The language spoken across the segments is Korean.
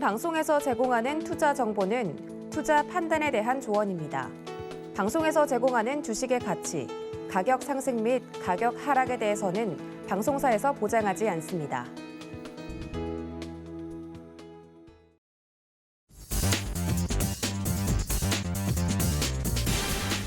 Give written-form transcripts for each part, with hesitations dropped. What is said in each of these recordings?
방송에서 제공하는 투자 정보는 투자 판단에 대한 조언입니다. 방송에서 제공하는 주식의 가치, 가격 상승 및 가격 하락에 대해서는 방송사에서 보장하지 않습니다.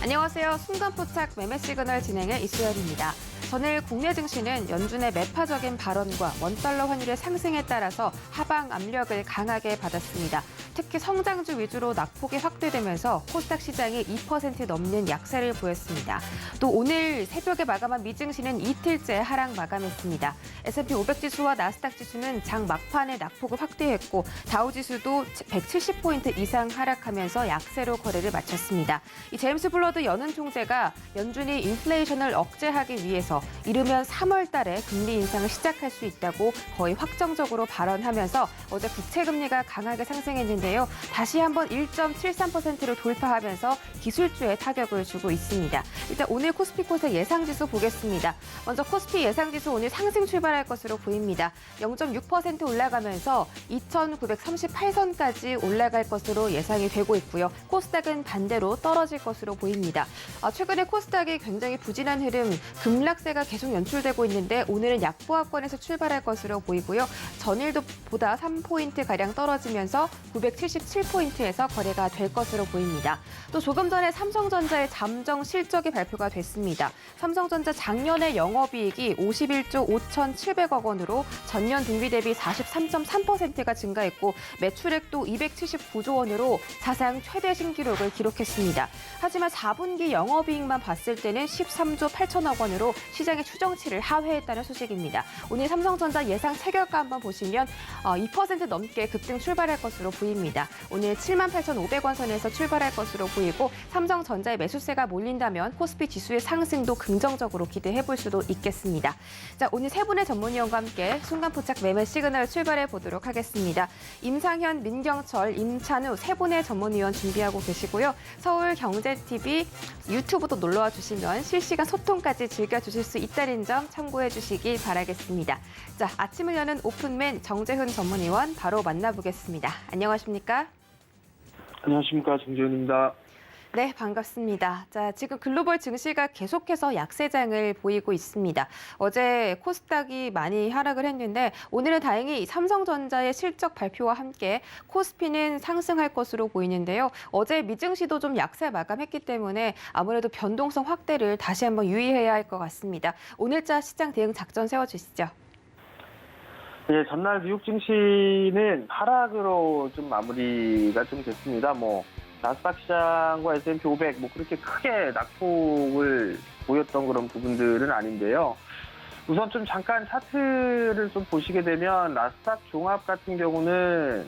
안녕하세요. 순간포착 매매 시그널 진행의 이수연입니다. 전일 국내 증시는 연준의 매파적인 발언과 원달러 환율의 상승에 따라서 하방 압력을 강하게 받았습니다. 특히 성장주 위주로 낙폭이 확대되면서 코스닥 시장이 2% 넘는 약세를 보였습니다. 또 오늘 새벽에 마감한 미증시는 이틀째 하락 마감했습니다. S&P 500 지수와 나스닥 지수는 장 막판에 낙폭을 확대했고 다우지수도 170포인트 이상 하락하면서 약세로 거래를 마쳤습니다. 이 제임스 블러드 연은 총재가 연준이 인플레이션을 억제하기 위해서 이르면 3월 달에 금리 인상을 시작할 수 있다고 거의 확정적으로 발언하면서 어제 국채 금리가 강하게 상승했는데요. 다시 한번 1.73%로 돌파하면서 기술주에 타격을 주고 있습니다. 일단 오늘 코스피 코스닥 예상지수 보겠습니다. 먼저 코스피 예상지수 오늘 상승 출발할 것으로 보입니다. 0.6% 올라가면서 2,938선까지 올라갈 것으로 예상이 되고 있고요. 코스닥은 반대로 떨어질 것으로 보입니다. 최근에 코스닥이 굉장히 부진한 흐름, 급락세가 계속 연출되고 있는데 오늘은 약보합권에서 출발할 것으로 보이고요. 전일도 보다 3포인트가량 떨어지면서 977포인트에서 거래가 될 것으로 보입니다. 또 조금 전에 삼성전자의 잠정 실적이 발표가 됐습니다. 삼성전자 작년의 영업이익이 51조 5,700억 원으로 전년 동기 대비 43.3%가 증가했고 매출액도 279조 원으로 사상 최대 신기록을 기록했습니다. 하지만 4분기 영업이익만 봤을 때는 13조 8천억 원으로 시장의 추정치를 하회했다는 소식입니다. 오늘 삼성전자 예상 체결가 한번 보시면 2% 넘게 급등 출발할 것으로 보입니다. 오늘 78,500원 선에서 출발할 것으로 보이고 삼성전자의 매수세가 몰린다면 코스피 지수의 상승도 긍정적으로 기대해 볼 수도 있겠습니다. 자, 오늘 세 분의 전문위원과 함께 순간포착 매매 시그널 출발해 보도록 하겠습니다. 임상현, 민경철, 임찬우 세 분의 전문위원 준비하고 계시고요. 서울경제TV 유튜브도 놀러와 주시면 실시간 소통까지 즐겨주실 수 있다는 점 참고해 주시길 바라겠습니다. 자, 아침을 여는 오픈맨 정재훈 전문위원 바로 만나보겠습니다. 안녕하십니까? 안녕하십니까, 정재훈입니다. 네, 반갑습니다. 자, 지금 글로벌 증시가 계속해서 약세장을 보이고 있습니다. 어제 코스닥이 많이 하락을 했는데 오늘은 다행히 삼성전자의 실적 발표와 함께 코스피는 상승할 것으로 보이는데요. 어제 미증시도 좀 약세 마감했기 때문에 아무래도 변동성 확대를 다시 한번 유의해야 할 것 같습니다. 오늘자 시장 대응 작전 세워주시죠. 네, 전날 미국 증시는 하락으로 좀 마무리가 좀 됐습니다. 나스닥 시장과 S&P 500 그렇게 크게 낙폭을 보였던 그런 부분들은 아닌데요. 우선 좀 잠깐 차트를 좀 보시게 되면 나스닥 종합 같은 경우는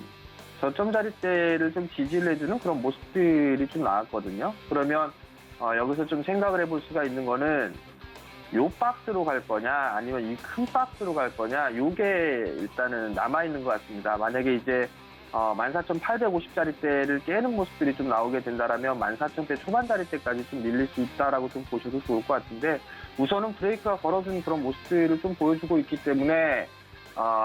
저점 자리대를 좀 지지를 해주는 그런 모습들이 좀 나왔거든요. 그러면 여기서 좀 생각을 해볼 수가 있는 거는 요 박스로 갈 거냐 아니면 이 큰 박스로 갈 거냐 요게 일단은 남아있는 것 같습니다. 만약에 이제 14,850짜리대를 깨는 모습들이 좀 나오게 된다라면 14,000대 초반짜리대까지 좀 밀릴 수 있다라고 좀 보셔도 좋을 것 같은데 우선은 브레이크가 걸어준 그런 모습들을 좀 보여주고 있기 때문에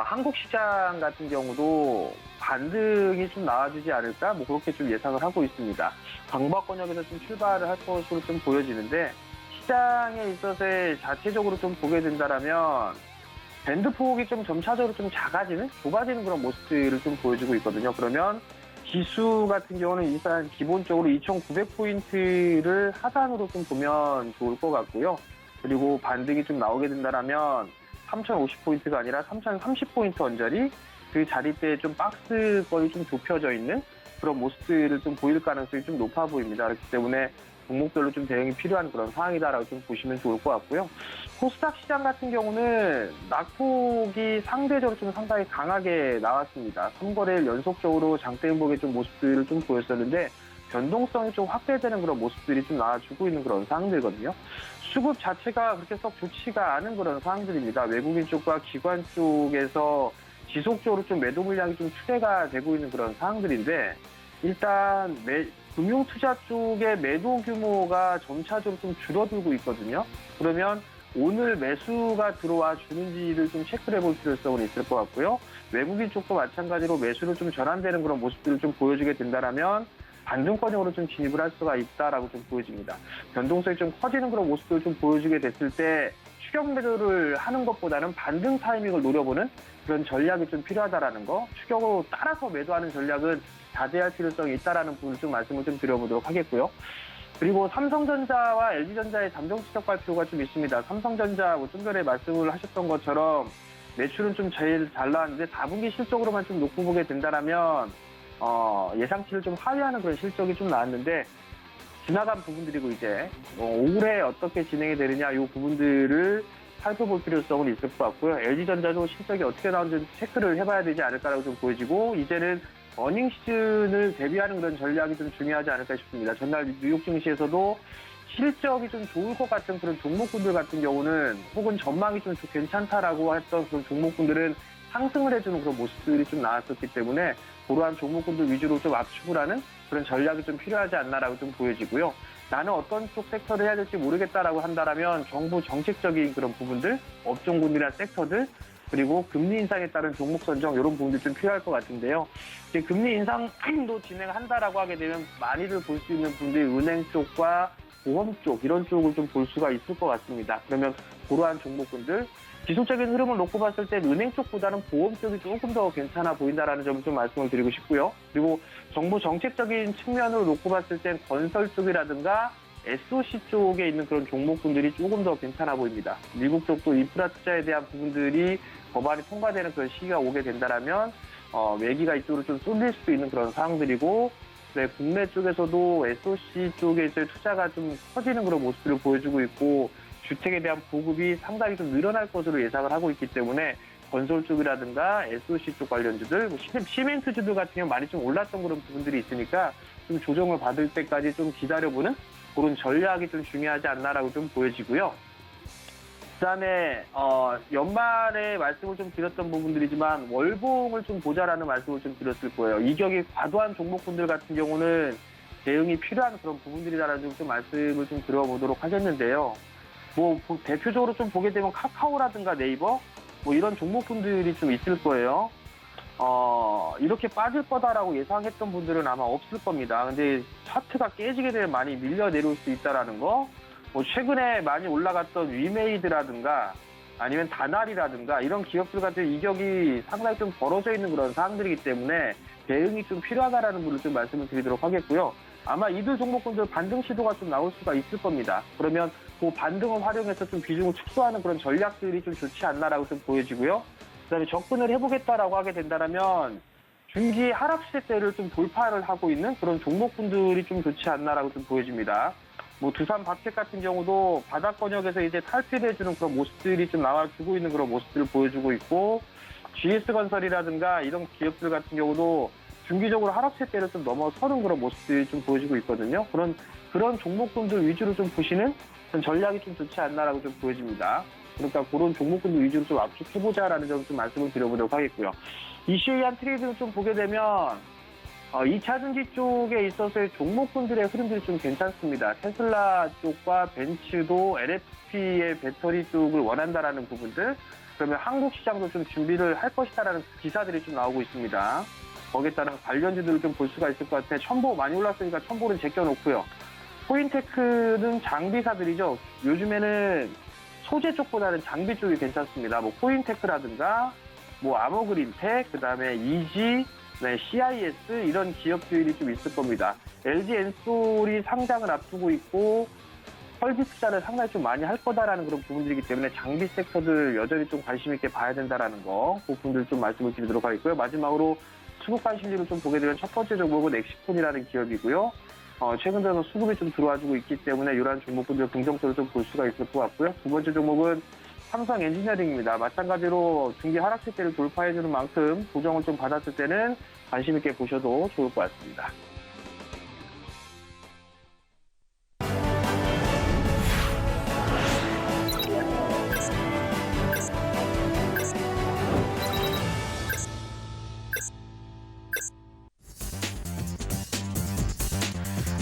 한국 시장 같은 경우도 반등이 좀 나와주지 않을까 그렇게 좀 예상을 하고 있습니다. 강보권역에서 좀 출발을 할 것으로 좀 보여지는데 시장에 있어서 자체적으로 좀 보게 된다라면 밴드 폭이 좀 점차적으로 좀 작아지는, 좁아지는 그런 모습들을 좀 보여주고 있거든요. 그러면 지수 같은 경우는 일단 기본적으로 2,900포인트를 하단으로 좀 보면 좋을 것 같고요. 그리고 반등이 좀 나오게 된다라면 3,050포인트가 아니라 3,030포인트 언저리 그 자리대에 좀 박스권이 좀 좁혀져 있는 그런 모습들을 좀 보일 가능성이 좀 높아 보입니다. 그렇기 때문에 종목별로 좀 대응이 필요한 그런 상황이다라고 좀 보시면 좋을 것 같고요. 코스닥 시장 같은 경우는 낙폭이 상대적으로 좀 상당히 강하게 나왔습니다. 3거래일 연속적으로 장대 행복의 좀 모습들을 좀 보였었는데 변동성이 좀 확대되는 그런 모습들이 좀 나와주고 있는 그런 상황들거든요. 수급 자체가 그렇게 썩 좋지가 않은 그런 상황들입니다. 외국인 쪽과 기관 쪽에서 지속적으로 좀 매도 물량이 좀 추대가 되고 있는 그런 상황들인데 일단 금융투자 쪽의 매도 규모가 점차적으로 좀 줄어들고 있거든요. 그러면 오늘 매수가 들어와 주는지를 좀 체크를 해볼 필요성은 있을 것 같고요. 외국인 쪽도 마찬가지로 매수를 좀 전환되는 그런 모습들을 좀 보여주게 된다라면 반등권역으로 좀 진입을 할 수가 있다라고 좀 보여집니다. 변동성이 좀 커지는 그런 모습들을 좀 보여주게 됐을 때 추격 매도를 하는 것보다는 반등 타이밍을 노려보는 그런 전략이 좀 필요하다라는 거. 추격으로 따라서 매도하는 전략은 자제할 필요성이 있다라는 부분을 좀 말씀을 좀 드려보도록 하겠고요. 그리고 삼성전자와 LG전자의 잠정 추적 발표가 좀 있습니다. 삼성전자 좀 전에 말씀을 하셨던 것처럼 매출은 좀 제일 잘 나왔는데 4분기 실적으로만 좀 놓고 보게 된다라면 예상치를 좀 하회하는 그런 실적이 좀 나왔는데 지나간 부분들이고 이제 올해 어떻게 진행이 되느냐 이 부분들을 살펴볼 필요성은 있을 것 같고요. LG전자도 실적이 어떻게 나오는지 체크를 해봐야 되지 않을까라고 좀 보여지고 이제는 어닝 시즌을 대비하는 그런 전략이 좀 중요하지 않을까 싶습니다. 전날 뉴욕 증시에서도 실적이 좀 좋을 것 같은 그런 종목군들 같은 경우는 혹은 전망이 좀 괜찮다라고 했던 그런 종목군들은 상승을 해주는 그런 모습들이 좀 나왔었기 때문에 그러한 종목군들 위주로 좀 압축을 하는 그런 전략이 좀 필요하지 않나라고 좀 보여지고요. 나는 어떤 쪽 섹터를 해야 될지 모르겠다라고 한다라면 정부 정책적인 그런 부분들, 업종군이나 섹터들, 그리고 금리 인상에 따른 종목 선정 이런 부분들이 좀 필요할 것 같은데요. 이제 금리 인상도 진행한다라고 하게 되면 많이들 볼 수 있는 분들이 은행 쪽과 보험 쪽 이런 쪽을 좀 볼 수가 있을 것 같습니다. 그러면 그러한 종목군들 기술적인 흐름을 놓고 봤을 때 은행 쪽보다는 보험 쪽이 조금 더 괜찮아 보인다라는 점을 좀 말씀을 드리고 싶고요. 그리고 정부 정책적인 측면으로 놓고 봤을 땐 건설 쪽이라든가 SOC 쪽에 있는 그런 종목군들이 조금 더 괜찮아 보입니다. 미국 쪽도 인프라 투자에 대한 부분들이 법안이 통과되는 그런 시기가 오게 된다라면 매기가 이쪽으로 좀 쏠릴 수도 있는 그런 상황들이고 네, 국내 쪽에서도 SOC 쪽에 이제 투자가 좀 커지는 그런 모습들을 보여주고 있고 주택에 대한 보급이 상당히 좀 늘어날 것으로 예상을 하고 있기 때문에 건설 쪽이라든가 SOC 쪽 관련주들, 시멘트주들 같은 경우 많이 좀 올랐던 그런 부분들이 있으니까 좀 조정을 받을 때까지 좀 기다려보는 그런 전략이 좀 중요하지 않나라고 좀 보여지고요. 그다음에 연말에 말씀을 좀 드렸던 부분들이지만 월봉을 좀 보자라는 말씀을 좀 드렸을 거예요. 이격이 과도한 종목군들 같은 경우는 대응이 필요한 그런 부분들이라는 좀 말씀을 좀 드려보도록 하겠는데요. 뭐 대표적으로 좀 보게 되면 카카오라든가 네이버 뭐 이런 종목군들이 좀 있을 거예요. 이렇게 빠질 거다라고 예상했던 분들은 아마 없을 겁니다. 근데 차트가 깨지게 되면 많이 밀려 내려올 수 있다라는 거. 뭐 최근에 많이 올라갔던 위메이드라든가 아니면 다날이라든가 이런 기업들 같은 이격이 상당히 좀 벌어져 있는 그런 사항들이기 때문에 대응이 좀 필요하다라는 부분을 좀 말씀을 드리도록 하겠고요. 아마 이들 종목군들 반등 시도가 좀 나올 수가 있을 겁니다. 그러면 그 반등을 활용해서 좀 비중을 축소하는 그런 전략들이 좀 좋지 않나라고 좀 보여지고요. 그다음에 접근을 해보겠다라고 하게 된다면 중기 하락 시세대를 좀 돌파를 하고 있는 그런 종목군들이 좀 좋지 않나라고 좀 보여집니다. 뭐 두산 박텍 같은 경우도 바닥권역에서 이제 탈피해주는 그런 모습들이 좀 나와주고 있는 그런 모습들을 보여주고 있고 GS건설이라든가 이런 기업들 같은 경우도 중기적으로 하락세대를 좀 넘어서는 그런 모습들이 좀 보여지고 있거든요. 그런 종목군들 위주로 좀 보시는 그런 전략이 좀 좋지 않나라고 좀 보여집니다. 그러니까 그런 종목군들 위주로 좀 압축해보자라는 점을 좀 말씀을 드려보도록 하겠고요. 이슈에 의한 트레이드를 좀 보게 되면 2차 전지 쪽에 있어서의 종목군들의 흐름들이 좀 괜찮습니다. 테슬라 쪽과 벤츠도 LFP의 배터리 쪽을 원한다라는 부분들, 그러면 한국 시장도 좀 준비를 할 것이다라는 기사들이 좀 나오고 있습니다. 거기에 따른 관련주들을 좀 볼 수가 있을 것 같아요. 첨보 많이 올랐으니까 첨보는 제껴놓고요. 코인테크는 장비사들이죠. 요즘에는 소재 쪽보다는 장비 쪽이 괜찮습니다. 뭐 코인테크라든가 뭐 아머그린텍, 그다음에 이지, 네, CIS 이런 기업들이 좀 있을 겁니다. LG 엔솔이 상장을 앞두고 있고 설비 투자를 상당히 좀 많이 할 거다라는 그런 부분들이기 때문에 장비 섹터들 여전히 좀 관심 있게 봐야 된다라는 거, 그 부분들 좀 말씀을 드리도록 하겠고요. 마지막으로 수급 관심주를 좀 보게 되면 첫 번째 종목은 엑시폰이라는 기업이고요. 최근 들어서 수급이 좀 들어와주고 있기 때문에 이러한 종목들을 긍정적으로 좀 볼 수가 있을 것 같고요. 두 번째 종목은 삼성 엔지니어링입니다. 마찬가지로 중기 하락세대를 돌파해주는 만큼 조정을 좀 받았을 때는 관심 있게 보셔도 좋을 것 같습니다.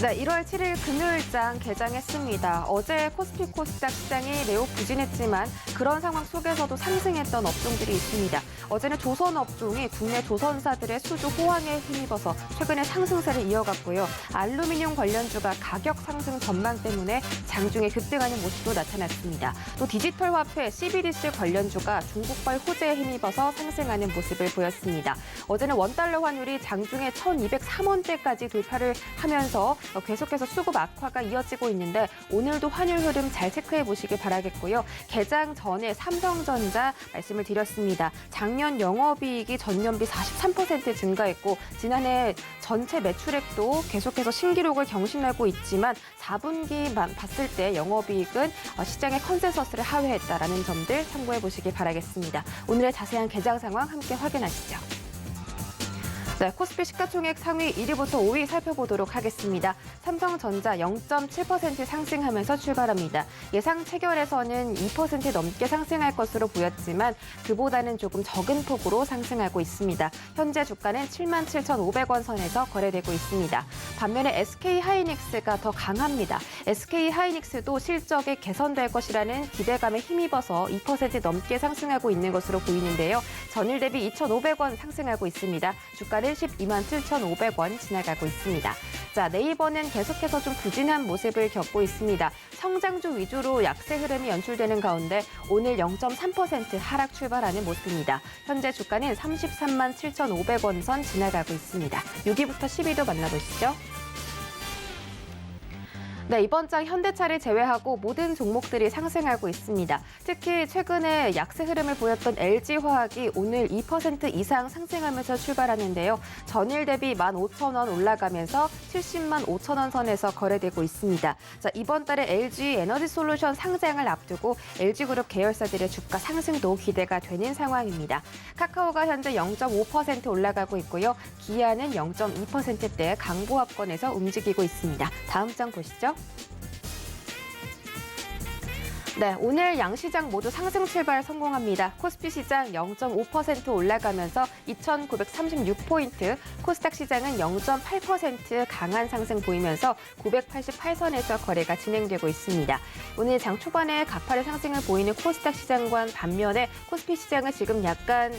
네, 1월 7일 금요일장 개장했습니다. 어제 코스피 코스닥 시장이 매우 부진했지만 그런 상황 속에서도 상승했던 업종들이 있습니다. 어제는 조선 업종이 국내 조선사들의 수주 호황에 힘입어서 최근에 상승세를 이어갔고요. 알루미늄 관련주가 가격 상승 전망 때문에 장중에 급등하는 모습도 나타났습니다. 또 디지털 화폐 CBDC 관련주가 중국발 호재에 힘입어서 상승하는 모습을 보였습니다. 어제는 원달러 환율이 장중에 1,203원대까지 돌파를 하면서 계속해서 수급 악화가 이어지고 있는데 오늘도 환율 흐름 잘 체크해 보시길 바라겠고요. 개장 전에 삼성전자 말씀을 드렸습니다. 작년 영업이익이 전년비 43% 증가했고 지난해 전체 매출액도 계속해서 신기록을 경신하고 있지만 4분기만 봤을 때 영업이익은 시장의 컨센서스를 하회했다라는 점들 참고해 보시길 바라겠습니다. 오늘의 자세한 개장 상황 함께 확인하시죠. 네, 코스피 시가총액 상위 1위부터 5위 살펴보도록 하겠습니다. 삼성전자 0.7% 상승하면서 출발합니다. 예상 체결에서는 2% 넘게 상승할 것으로 보였지만 그보다는 조금 적은 폭으로 상승하고 있습니다. 현재 주가는 77,500원 선에서 거래되고 있습니다. 반면에 SK하이닉스가 더 강합니다. SK하이닉스도 실적이 개선될 것이라는 기대감에 힘입어서 2% 넘게 상승하고 있는 것으로 보이는데요. 전일 대비 2,500원 상승하고 있습니다. 주가는 127,500원 지나가고 있습니다. 자, 네이버는 계속해서 좀 부진한 모습을 겪고 있습니다. 성장주 위주로 약세 흐름이 연출되는 가운데 오늘 0.3% 하락 출발하는 모습입니다. 현재 주가는 33만 7,500원 선 지나가고 있습니다. 6위부터 10위도 만나보시죠. 네, 이번 장 현대차를 제외하고 모든 종목들이 상승하고 있습니다. 특히 최근에 약세 흐름을 보였던 LG화학이 오늘 2% 이상 상승하면서 출발하는데요. 전일 대비 15,000원 올라가면서 70만 5천원 선에서 거래되고 있습니다. 자, 이번 달에 LG 에너지솔루션 상장을 앞두고 LG그룹 계열사들의 주가 상승도 기대가 되는 상황입니다. 카카오가 현재 0.5% 올라가고 있고요. 기아는 0.2%대 강보합권에서 움직이고 있습니다. 다음 장 보시죠. 네, 오늘 양시장 모두 상승 출발 성공합니다. 코스피 시장 0.5% 올라가면서 2,936포인트, 코스닥 시장은 0.8% 강한 상승 보이면서 988선에서 거래가 진행되고 있습니다. 오늘 장 초반에 가파른 상승을 보이는 코스닥 시장과는 반면에 코스피 시장은 지금 약간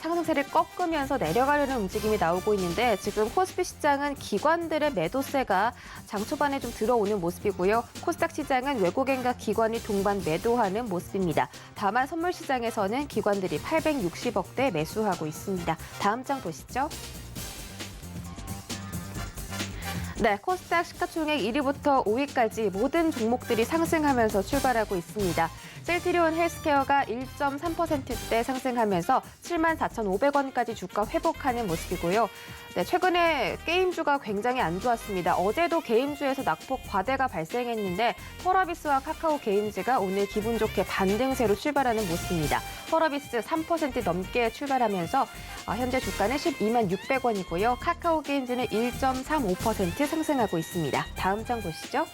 상승세를 꺾으면서 내려가려는 움직임이 나오고 있는데 지금 코스피 시장은 기관들의 매도세가 장 초반에 좀 들어오는 모습이고요. 코스닥 시장은 외국인과 기관이 동반 매도하는 모습입니다. 다만 선물 시장에서는 기관들이 860억대 매수하고 있습니다. 다음 장 보시죠. 네, 코스닥 시가총액 1위부터 5위까지 모든 종목들이 상승하면서 출발하고 있습니다. 셀트리온 헬스케어가 1.3%대 상승하면서 74,500원까지 주가 회복하는 모습이고요. 네, 최근에 게임주가 굉장히 안 좋았습니다. 어제도 게임주에서 낙폭 과대가 발생했는데 펄어비스와 카카오 게임즈가 오늘 기분 좋게 반등세로 출발하는 모습입니다. 펄어비스 3% 넘게 출발하면서 현재 주가는 12만 600원이고요. 카카오 게임즈는 1.35% 상승하고 있습니다. 다음 장 보시죠.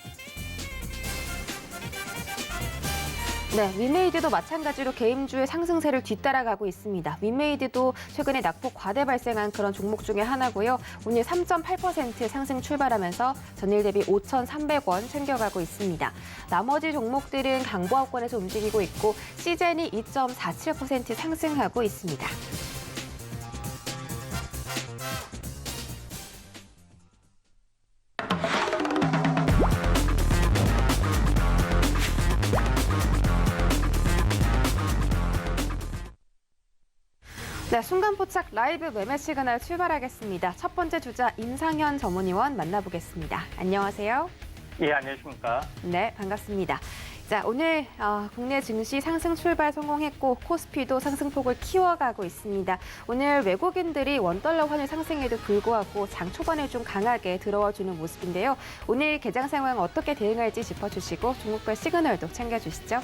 네, 윈메이드도 마찬가지로 게임주의 상승세를 뒤따라가고 있습니다. 윈메이드도 최근에 낙폭 과대 발생한 그런 종목 중에 하나고요. 오늘 3.8% 상승 출발하면서 전일 대비 5,300원 챙겨가고 있습니다. 나머지 종목들은 강보합권에서 움직이고 있고 시젠이 2.47% 상승하고 있습니다. 네, 순간포착 라이브 매매 시그널 출발하겠습니다. 첫 번째 주자 임상현 전문위원 만나보겠습니다. 안녕하세요. 예, 안녕하십니까. 네, 반갑습니다. 자, 오늘 국내 증시 상승 출발 성공했고 코스피도 상승폭을 키워가고 있습니다. 오늘 외국인들이 원달러 환율 상승에도 불구하고 장 초반에 좀 강하게 들어와주는 모습인데요. 오늘 개장 상황 어떻게 대응할지 짚어주시고 종목별 시그널도 챙겨주시죠.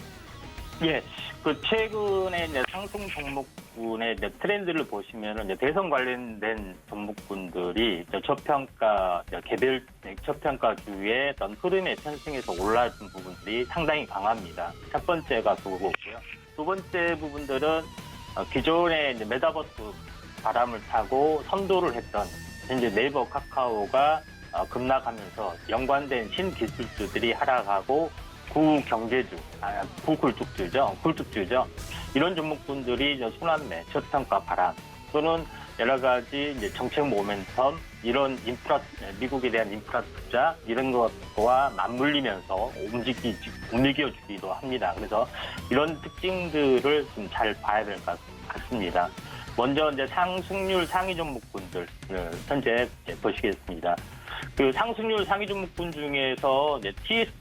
예, 최근에 이제 상승 종목군의 이제 트렌드를 보시면은 이제 대선 관련된 종목군들이 이제 저평가, 개별 저평가주의 어떤 흐름의 편승에서 올라준 부분들이 상당히 강합니다. 첫 번째가 그거고요. 두 번째 부분들은 기존에 이제 메타버스 바람을 타고 선도를 했던 현재 네이버, 카카오가 급락하면서 연관된 신기술주들이 하락하고 굴뚝주죠. 이런 종목군들이 이제 순환매, 저평가 바람 또는 여러 가지 이제 정책 모멘텀, 이런 미국에 대한 인프라 투자 이런 것과 맞물리면서 움직여주기도 합니다. 그래서 이런 특징들을 좀 잘 봐야 될 것 같습니다. 먼저 이제 상승률 상위 종목군들 현재 보시겠습니다. 그 상승률 상위 종목군 중에서 이제 TS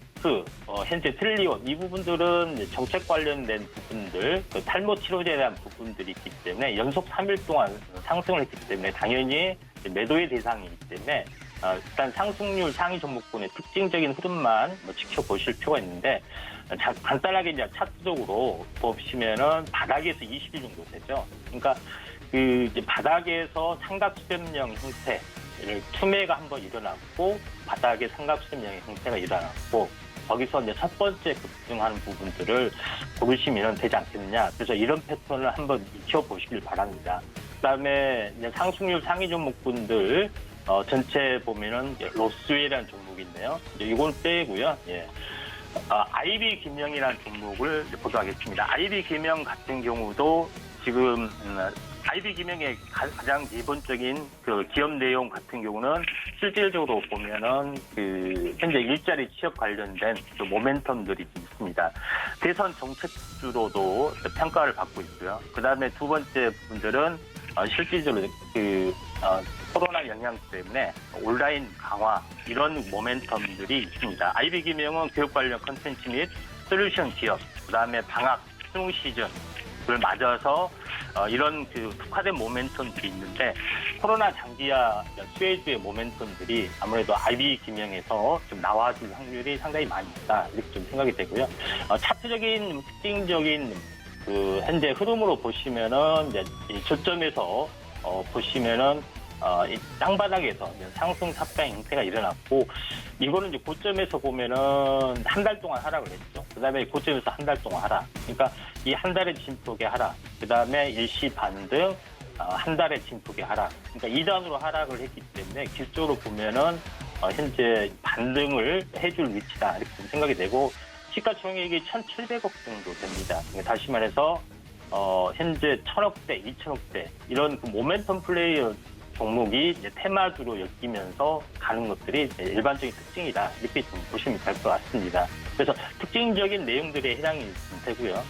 현재 트릴리온 이 부분들은 이제 정책 관련된 부분들, 탈모 치료제에 대한 부분들이 있기 때문에 연속 3일 동안 상승을 했기 때문에 당연히 매도의 대상이기 때문에 일단 상승률 상위 종목군의 특징적인 흐름만 지켜보실 필요가 있는데 간단하게 이제 차트적으로 보시면은 바닥에서 20일 정도 되죠. 그러니까 그 이제 바닥에서 삼각수렴형 형태를 투매가 한번 일어났고 바닥에 삼각수렴형 형태가 일어났고 거기서 이제 첫 번째 급등하는 부분들을 고르시면 되지 않겠느냐. 그래서 이런 패턴을 한번 익혀보시길 바랍니다. 그다음에 이제 상승률 상위 종목군들 전체 보면은 로스웰이라는 종목이 있네요. 이건 빼고요. 예. IB 김영이라는 종목을 보도록 하겠습니다. IB 김영 같은 경우도 지금 IB 김영의 가장 기본적인 그 기업 내용 같은 경우는 실질적으로 보면은 그 현재 일자리 취업 관련된 그 모멘텀들이 좀 있습니다. 대선 정책주로도 평가를 받고 있고요. 그 다음에 두 번째 부분들은 실질적으로 코로나 영향 때문에 온라인 강화 이런 모멘텀들이 있습니다. IB 김영은 교육 관련 컨텐츠 및 솔루션 기업, 그 다음에 방학, 수능 시즌을 맞아서 이런 그 특화된 모멘텀들이 있는데 코로나 장기화 수혜주의 모멘텀들이 아무래도 IB 김영에서 좀 나와줄 확률이 상당히 많이 있다 이렇게 좀 생각이 되고요. 차트적인 특징적인 그 현재 흐름으로 보시면은 이제 이 저점에서 보시면은 이 땅바닥에서 상승 탑방 형태가 일어났고 이거는 이제 고점에서 보면은 한 달 동안 하락을 했죠. 그다음에 고점에서 한 달 동안 하락. 그러니까 이 한 달의 진폭의 하락. 그다음에 일시 반등 한 달의 진폭의 하락. 그러니까 2단으로 하락을 했기 때문에 기술적으로 보면은 현재 반등을 해줄 위치다 이렇게 좀 생각이 되고 시가총액이 1,700억 정도 됩니다. 그러니까 다시 말해서 현재 1,000억대, 2,000억대 이런 그 모멘텀 플레이어 종목이 이제 테마주로 엮이면서 가는 것들이 일반적인 특징이다 이렇게 좀 보시면 될 것 같습니다. 그래서 특징적인 내용들에 해당이 되고요.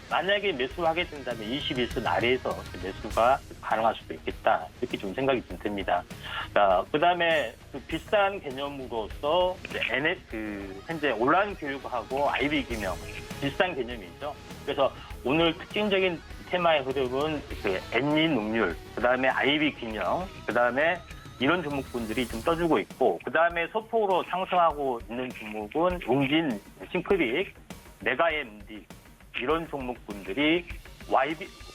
만약에 매수하게 된다면 21선 아래에서 매수가 가능할 수도 있겠다 이렇게 좀 생각이 좀 됩니다. 그다음에 그 비싼 개념으로서 현재 온라인 교육하고 IB 김영 비싼 개념이죠. 그래서 오늘 특징적인 테마의 흐름은 엔니 능률, 그다음에 IB 김영, 그다음에 이런 종목군들이 좀 떠주고 있고, 그다음에 소폭으로 상승하고 있는 종목은 웅진, 싱크빅, 메가MD 이런 종목군들이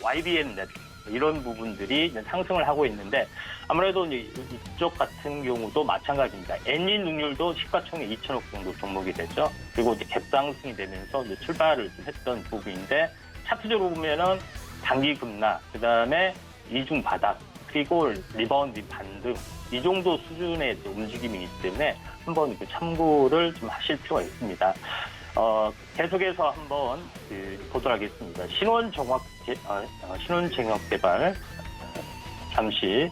YBN넷 이런 부분들이 상승을 하고 있는데 아무래도 이쪽 같은 경우도 마찬가지입니다. 엔니 능률도 시가총액 2천억 정도 종목이 되죠. 그리고 이제 갭상승이 되면서 이제 출발을 좀 했던 부분인데 차트적으로 보면은 단기 급락, 그 다음에 이중 바닥, 그리고 리바운드 반등 이 정도 수준의 움직임이기 때문에 한번 참고를 좀 하실 필요가 있습니다. 계속해서 한번 보도록 하겠습니다. 신원정역개발 잠시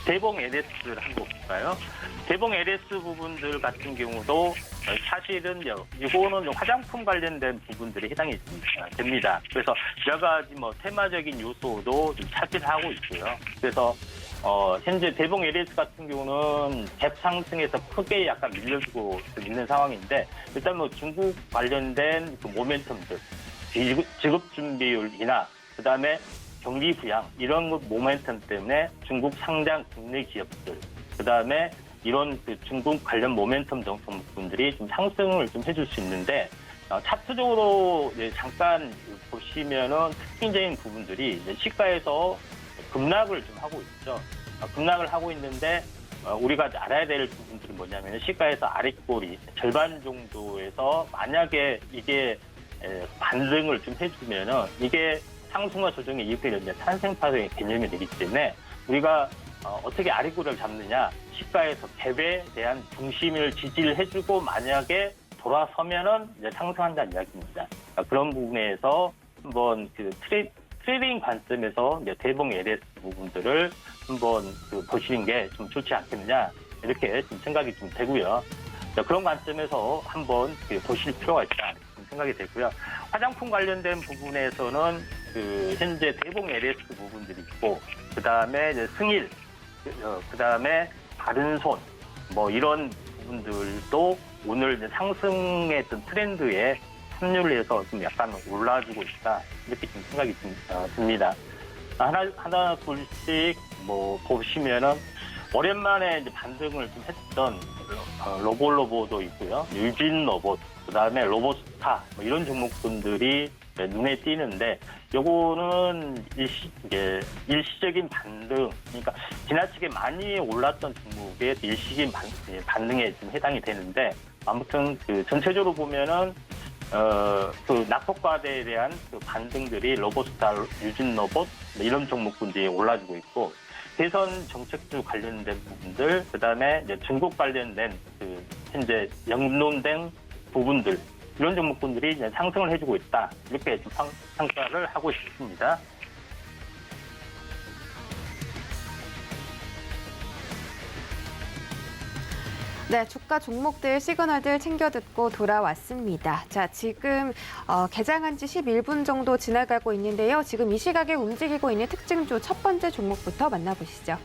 대봉 LS를 한번 볼까요? 대봉 LS 부분들 같은 경우도 사실은 이거는 화장품 관련된 부분들이 해당이 됩니다. 그래서 여러 가지 테마적인 요소도 좀 차지하고 있고요. 그래서 현재 대봉 LS 같은 경우는 갭 상승에서 크게 약간 밀려주고 있는 상황인데 일단 중국 관련된 그 모멘텀들, 지급 준비율이나 그다음에 경기 부양 이런 모멘텀 때문에 중국 상장 국내 기업들, 그다음에 이런 그 중국 관련 모멘텀 종목분들이 좀 상승을 좀 해줄 수 있는데 차트적으로 잠깐 보시면은 특징적인 부분들이 시가에서 급락을 좀 하고 있죠. 급락을 하고 있는데 우리가 알아야 될 부분들이 뭐냐면 시가에서 아랫골이 절반 정도에서 만약에 이게 반등을 좀 해주면은 이게 상승과 조정의 이익을 탄생파동의 개념이 되기 때문에 우리가 어떻게 아리구를 잡느냐, 시가에서 갭에 대한 중심을 지지를 해주고 만약에 돌아서면은 이제 상승한다는 이야기입니다. 그러니까 그런 부분에서 한번 그 트레이딩 관점에서 이제 대봉 LS 부분들을 한번 보시는 게 좀 좋지 않겠느냐 이렇게 좀 생각이 좀 되고요. 그런 관점에서 한번 보실 필요가 있다 생각이 되고요. 화장품 관련된 부분에서는 현재 대봉 LS 부분들이 있고, 그 다음에 승일, 그 다음에 바른손, 뭐 이런 부분들도 오늘 이제 상승의 어떤 트렌드에 합류를 해서 좀 약간 올라주고 있다 이렇게 좀 생각이 듭니다. 하나 둘씩 뭐 보시면은 오랜만에 이제 반등을 좀 했던 로봇도 있고요, 유진 로봇, 그 다음에 로봇스타 뭐 이런 종목군들이 눈에 띄는데, 요거는 일시적인 반등, 그러니까 지나치게 많이 올랐던 종목의 일시적인 반등에 좀 해당이 되는데, 아무튼 전체적으로 보면은 낙폭과대에 대한 반등들이 로봇스타, 유진 로봇 뭐 이런 종목군들이 올라주고 있고, 대선 정책주 관련된 부분들, 그 다음에 이제 중국 관련된 현재 연론된 부분들, 이런 종목군들이 이제 상승을 해주고 있다. 이렇게 좀 평가를 하고 싶습니다. 네, 주가 종목들 시그널들 챙겨 듣고 돌아왔습니다. 자, 지금 개장한 지 11분 정도 지나가고 있는데요. 지금 이 시각에 움직이고 있는 특징주 첫 번째 종목부터 만나보시죠.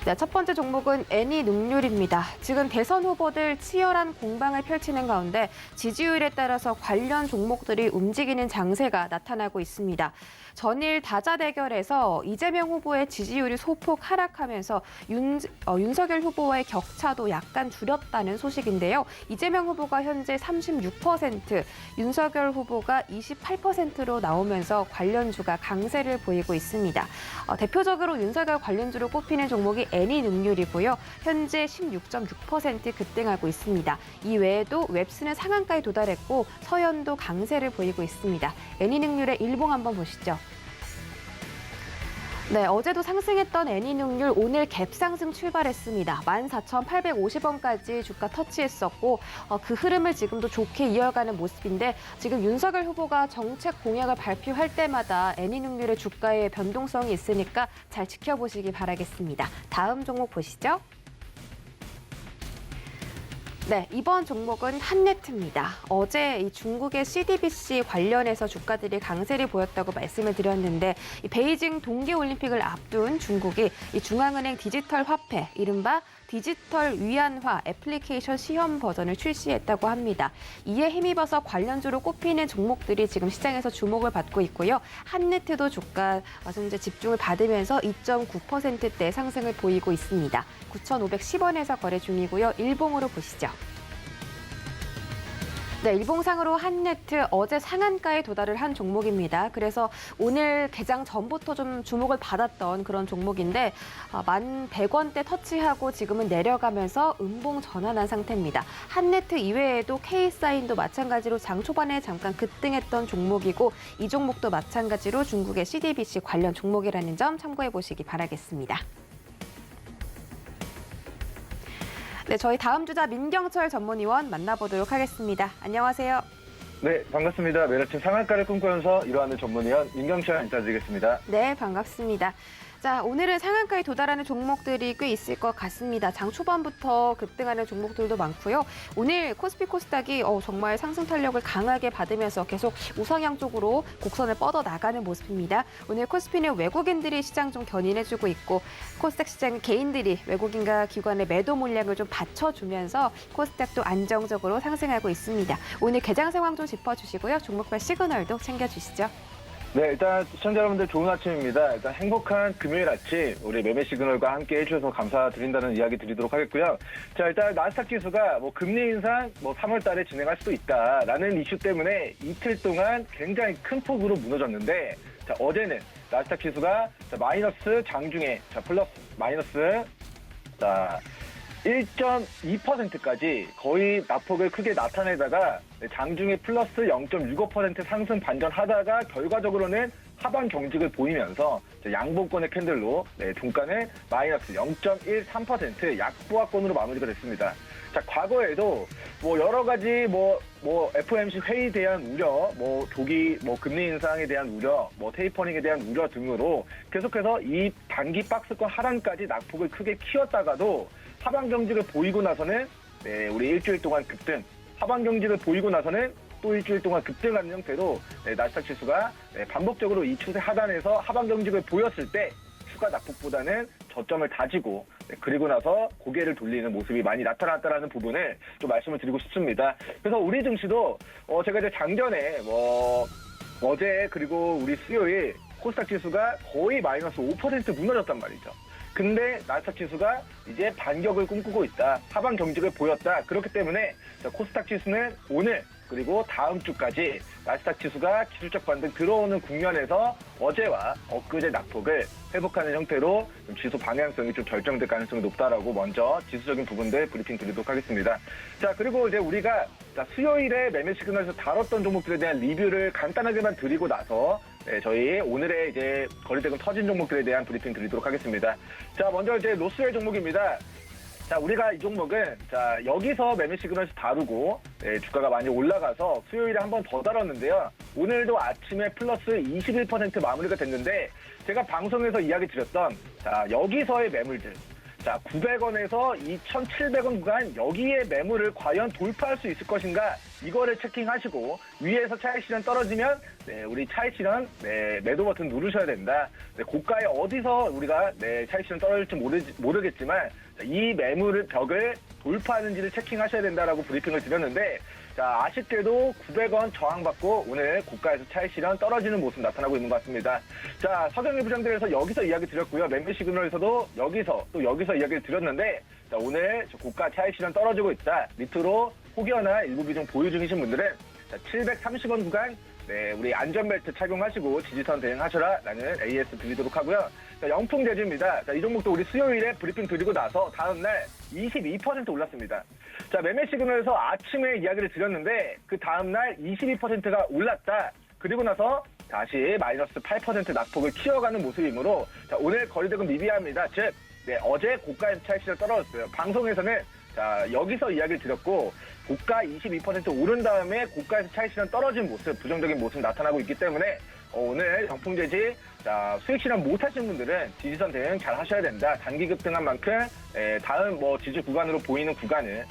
네, 첫 번째 종목은 애니능률입니다. 지금 대선 후보들 치열한 공방을 펼치는 가운데 지지율에 따라서 관련 종목들이 움직이는 장세가 나타나고 있습니다. 전일 다자 대결에서 이재명 후보의 지지율이 소폭 하락하면서 윤석열 후보와의 격차도 약간 줄였다는 소식인데요. 이재명 후보가 현재 36%, 윤석열 후보가 28%로 나오면서 관련주가 강세를 보이고 있습니다. 대표적으로 윤석열 관련주로 꼽히는 종목이 애니능률이고요. 현재 16.6% 급등하고 있습니다. 이 외에도 웹스는 상한가에 도달했고 서현도 강세를 보이고 있습니다. 애니능률의 일봉 한번 보시죠. 네, 어제도 상승했던 애니능률 오늘 갭 상승 출발했습니다. 14,850원까지 주가 터치했었고 그 흐름을 지금도 좋게 이어가는 모습인데, 지금 윤석열 후보가 정책 공약을 발표할 때마다 애니능률의 주가에 변동성이 있으니까 잘 지켜보시기 바라겠습니다. 다음 종목 보시죠. 네, 이번 종목은 한네트입니다. 어제 이 중국의 CDBC 관련해서 주가들이 강세를 보였다고 말씀을 드렸는데, 이 베이징 동계올림픽을 앞둔 중국이 이 중앙은행 디지털 화폐, 이른바 디지털 위안화 애플리케이션 시험 버전을 출시했다고 합니다. 이에 힘입어서 관련주로 꼽히는 종목들이 지금 시장에서 주목을 받고 있고요. 한네트도 주가 현재 집중을 받으면서 2.9%대 상승을 보이고 있습니다. 9,510원에서 거래 중이고요. 일봉으로 보시죠. 네, 일봉상으로 한네트 어제 상한가에 도달을 한 종목입니다. 그래서 오늘 개장 전부터 좀 주목을 받았던 그런 종목인데 1,100원대 터치하고 지금은 내려가면서 음봉 전환한 상태입니다. 한네트 이외에도 K사인도 마찬가지로 장 초반에 잠깐 급등했던 종목이고, 이 종목도 마찬가지로 중국의 CDBC 관련 종목이라는 점 참고해 보시기 바라겠습니다. 네, 저희 다음 주자 민경철 전문위원 만나보도록 하겠습니다. 안녕하세요. 네, 반갑습니다. 매일 아침 상한가를 꿈꾸면서 일하는 전문위원 민경철 인사드리겠습니다. 네, 반갑습니다. 자, 오늘은 상한가에 도달하는 종목들이 꽤 있을 것 같습니다. 장 초반부터 급등하는 종목들도 많고요. 오늘 코스피 코스닥이 정말 상승 탄력을 강하게 받으면서 계속 우상향 쪽으로 곡선을 뻗어 나가는 모습입니다. 오늘 코스피는 외국인들이 시장 좀 견인해주고 있고, 코스닥 시장은 개인들이 외국인과 기관의 매도 물량을 좀 받쳐주면서 코스닥도 안정적으로 상승하고 있습니다. 오늘 개장 상황 좀 짚어주시고요. 종목별 시그널도 챙겨주시죠. 네, 일단 시청자 여러분들 좋은 아침입니다. 일단 행복한 금요일 아침 우리 매매 시그널과 함께 해주셔서 감사드린다는 이야기 드리도록 하겠고요. 자, 일단 나스닥 지수가 금리 인상 3월 달에 진행할 수도 있다라는 이슈 때문에 이틀 동안 굉장히 큰 폭으로 무너졌는데, 자, 어제는 나스닥 지수가 마이너스 장중에 플러스 마이너스 1.2%까지 거의 낙폭을 크게 나타내다가 장중에 플러스 0.65% 상승 반전하다가 결과적으로는 하방 경직을 보이면서 양봉권의 캔들로 종가는 마이너스 0.13% 약보합권으로 마무리가 됐습니다. 자, 과거에도 뭐 여러 가지 FOMC 회의에 대한 우려, 조기 금리 인상에 대한 우려, 테이퍼링에 대한 우려 등으로 계속해서 이 단기 박스권 하락까지 낙폭을 크게 키웠다가도 하방 경직을 보이고 나서는 우리 일주일 동안 급등, 하방 경직을 보이고 나서는 또 일주일 동안 급등하는 형태로 나스닥 지수가 반복적으로 이 추세 하단에서 하방 경직을 보였을 때 추가 낙폭보다는 저점을 다지고 그리고 나서 고개를 돌리는 모습이 많이 나타났다라는 부분을 좀 말씀을 드리고 싶습니다. 그래서 우리 증시도 제가 이제 장전에 어제 그리고 우리 수요일 코스닥 지수가 거의 마이너스 5% 무너졌단 말이죠. 근데 나스닥 지수가 이제 반격을 꿈꾸고 있다. 하방 경직을 보였다. 그렇기 때문에 코스닥 지수는 오늘 그리고 다음 주까지 나스닥 지수가 기술적 반등 들어오는 국면에서 어제와 엊그제 낙폭을 회복하는 형태로 좀 지수 방향성이 좀 결정될 가능성이 높다라고 먼저 지수적인 부분들 브리핑 드리도록 하겠습니다. 자, 그리고 이제 우리가 수요일에 매매 시그널에서 다뤘던 종목들에 대한 리뷰를 간단하게만 드리고 나서 저희 오늘의 이제 거래대금 터진 종목들에 대한 브리핑 드리도록 하겠습니다. 자, 먼저 이제 로스웰 종목입니다. 자, 우리가 이 종목은 여기서 매매 시그널에서 다루고 주가가 많이 올라가서 수요일에 한 번 더 다뤘는데요. 오늘도 아침에 플러스 21% 마무리가 됐는데 제가 방송에서 이야기 드렸던 여기서의 매물들 900원에서 2,700원 구간 여기에 매물을 과연 돌파할 수 있을 것인가 이거를 체킹하시고 위에서 차익 실현 떨어지면 우리 차익 실현 매도 버튼 누르셔야 된다. 고가에 어디서 우리가 차익 실현 떨어질지 모르겠지만 이 매물의 벽을 돌파하는지를 체킹하셔야 된다라고 브리핑을 드렸는데 아쉽게도 900원 저항받고 오늘 고가에서 차익 실현 떨어지는 모습 나타나고 있는 것 같습니다. 자, 서경일 부장들에서 여기서 이야기 드렸고요. 매매 시그널에서도 여기서 이야기를 드렸는데 오늘 고가 차익 실현 떨어지고 있다. 밑으로 혹여나 일부 비중 보유 중이신 분들은 730원 구간 우리 안전벨트 착용하시고 지지선 대응하셔라 라는 AS 드리도록 하고요. 영풍제주입니다. 이 종목도 우리 수요일에 브리핑 드리고 나서 다음날 22% 올랐습니다. 자, 매매 시그널에서 아침에 이야기를 드렸는데 그 다음날 22%가 올랐다. 그리고 나서 다시 마이너스 8% 낙폭을 키워가는 모습이므로 오늘 거래대금 미비합니다. 즉 어제 고가에서 차익 실현 떨어졌어요. 방송에서는 여기서 이야기를 드렸고 고가 22% 오른 다음에 고가에서 차익 실현 떨어진 모습, 부정적인 모습 나타나고 있기 때문에 오늘 영풍제지 수익 실현 못하신 분들은 지지선 대응 잘 하셔야 된다. 단기 급등한 만큼 다음 지지 구간으로 보이는 구간은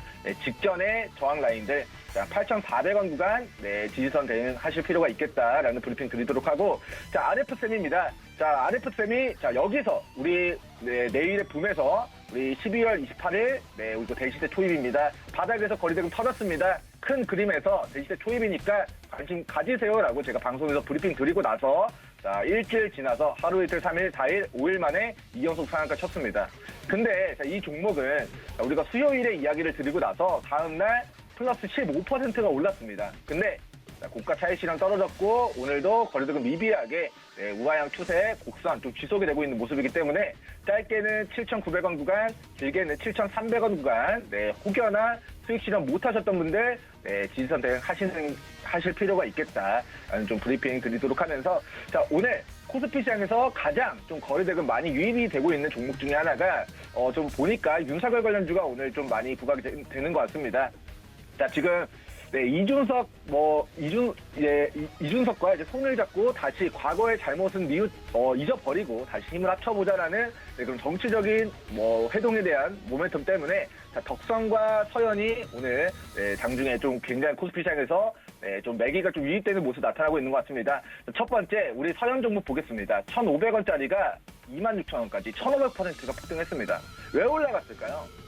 직전의 저항 라인들 8,400원 구간 지지선 대응하실 필요가 있겠다라는 브리핑 드리도록 하고 RF쌤입니다. RF쌤이 여기서 우리 내일의 붐에서 우리 12월 28일 우리 대시세 초입입니다. 바닥에서 거래대금 터졌습니다. 큰 그림에서 대시세 초입이니까 관심 가지세요라고 제가 방송에서 브리핑 드리고 나서 일주일 지나서 하루 이틀 3일 4일 5일 만에 2연속 상한가 쳤습니다. 근데 이 종목은 우리가 수요일에 이야기를 드리고 나서 다음날 플러스 15%가 올랐습니다. 근데 고가 차익 실현 떨어졌고 오늘도 거래대금 미비하게 우하향 추세 곡선 좀 지속이 되고 있는 모습이기 때문에 짧게는 7,900원 구간, 길게는 7,300원 구간 혹여나 수익 실현 못하셨던 분들 지지선 대응 하실 필요가 있겠다라는 좀 브리핑 드리도록 하면서 오늘 코스피 시장에서 가장 좀 거래대금 많이 유입이 되고 있는 종목 중에 하나가 좀 보니까 윤석열 관련주가 오늘 좀 많이 부각이 되는 것 같습니다. 지금 이준석과 이제 손을 잡고 다시 과거의 잘못은 잊어버리고 다시 힘을 합쳐보자라는 그런 정치적인 회동에 대한 모멘텀 때문에 덕성과 서현이 오늘 장중에 좀 굉장히 코스피 시장에서 좀 매기가 좀 유입되는 모습 나타나고 있는 것 같습니다. 첫 번째 우리 서현 종목 보겠습니다. 1,500원짜리가 26,000원까지 1,500%가 폭등했습니다. 왜 올라갔을까요?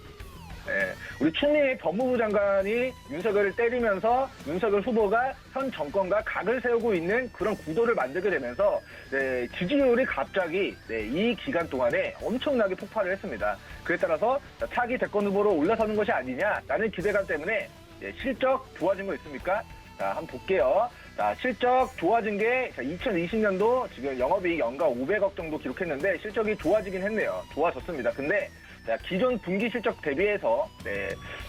우리 추미애 법무부 장관이 윤석열을 때리면서 윤석열 후보가 현 정권과 각을 세우고 있는 그런 구도를 만들게 되면서 지지율이 갑자기 이 기간 동안에 엄청나게 폭발을 했습니다. 그에 따라서 차기 대권 후보로 올라서는 것이 아니냐라는 기대감 때문에 실적 좋아진 거 있습니까? 한번 볼게요. 실적 좋아진 게 2020년도 지금 영업이익 연가 500억 정도 기록했는데 실적이 좋아지긴 했네요. 좋아졌습니다. 근데 자, 기존 분기 실적 대비해서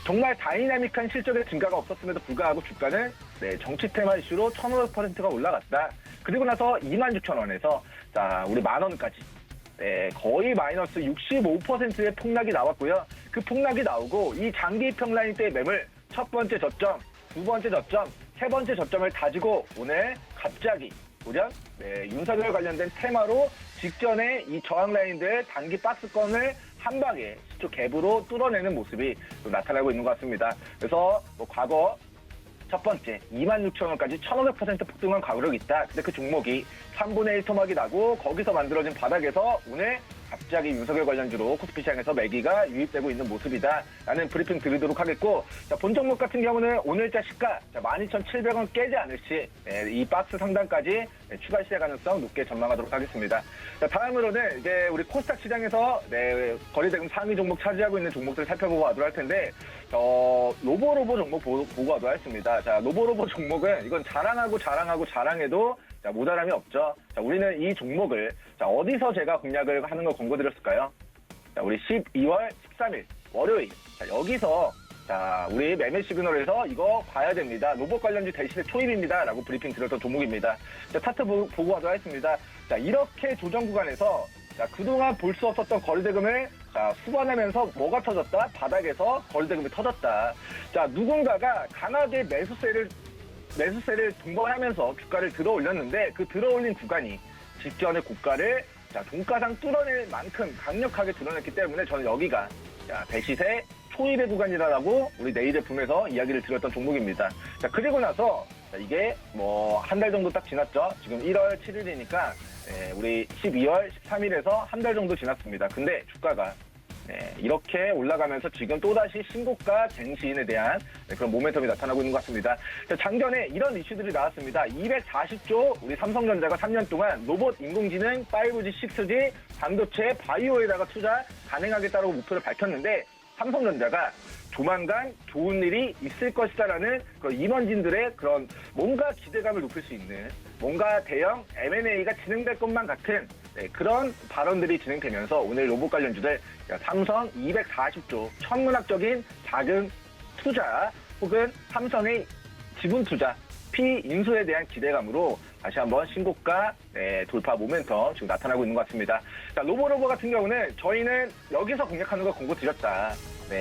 정말 다이나믹한 실적의 증가가 없었음에도 불구하고 주가는 정치 테마 이슈로 1,500%가 올라갔다. 그리고 나서 26,000원에서 자, 우리 10,000원까지 거의 마이너스 65%의 폭락이 나왔고요. 그 폭락이 나오고 이 장기 평라인 때의 매물 첫 번째 저점, 두 번째 저점, 세 번째 저점을 다지고 오늘 갑자기 보련 윤석열 관련된 테마로 직전에 이 저항 라인들 단기 박스권을 한 방에 시초 갭으로 뚫어내는 모습이 또 나타나고 있는 것 같습니다. 그래서 뭐 과거 첫 번째 26,000원까지 1,500% 폭등한 과거력이 있다. 근데 그 종목이 3분의 1 토막이 나고 거기서 만들어진 바닥에서 오늘 갑자기 윤석열 관련주로 코스피 시장에서 매기가 유입되고 있는 모습이다. 라는 브리핑 드리도록 하겠고, 자, 본 종목 같은 경우는 오늘자 시가 12,700원 깨지 않을 시 이 박스 상단까지 추가 시세 가능성 높게 전망하도록 하겠습니다. 자, 다음으로는 이제 우리 코스닥 시장에서 거래대금 상위 종목 차지하고 있는 종목들을 살펴보고 가도록 할 텐데, 로보로보 종목 보고 가도록 하겠습니다. 자, 로보로보 종목은 이건 자랑해도 자, 모자람이 없죠. 자, 우리는 이 종목을 자, 어디서 제가 공략을 하는 걸 권고드렸을까요? 자, 우리 12월 13일 월요일. 자, 여기서 자, 우리 매매 시그널에서 이거 봐야 됩니다. 로봇 관련주 대시대 초입입니다. 라고 브리핑 드렸던 종목입니다. 자, 차트 보고 가도록 하겠습니다. 자, 이렇게 조정 구간에서 자, 그동안 볼 수 없었던 거래대금을 자, 수반하면서 뭐가 터졌다? 바닥에서 거래대금이 터졌다. 자, 누군가가 강하게 매수세를 동반하면서 주가를 들어 올렸는데 그 들어 올린 구간이 직전의 고가를 자, 종가상 뚫어낼 만큼 강력하게 드러냈기 때문에 저는 여기가 자, 대시세 초입의 구간이라고 우리 내일제품에서 이야기를 드렸던 종목입니다. 자, 그리고 나서 자, 이게 뭐 한 달 정도 딱 지났죠. 지금 1월 7일이니까 우리 12월 13일에서 한 달 정도 지났습니다. 근데 주가가 이렇게 올라가면서 지금 또다시 신고가 갱신에 대한 그런 모멘텀이 나타나고 있는 것 같습니다. 작년에 이런 이슈들이 나왔습니다. 240조 우리 삼성전자가 3년 동안 로봇, 인공지능, 5G, 6G, 반도체, 바이오에다가 투자 가능하겠다고 목표를 밝혔는데 삼성전자가 조만간 좋은 일이 있을 것이다라는 그런 임원진들의 그런 뭔가 기대감을 높일 수 있는 뭔가 대형 M&A가 진행될 것만 같은 그런 발언들이 진행되면서 오늘 로봇 관련주들 삼성 240조 천문학적인 작은 투자 혹은 삼성의 지분 투자 피인수에 대한 기대감으로 다시 한번 신고가 돌파 모멘텀 지금 나타나고 있는 것 같습니다. 자, 로보로보 같은 경우는 저희는 여기서 공략하는 걸 권고드렸다.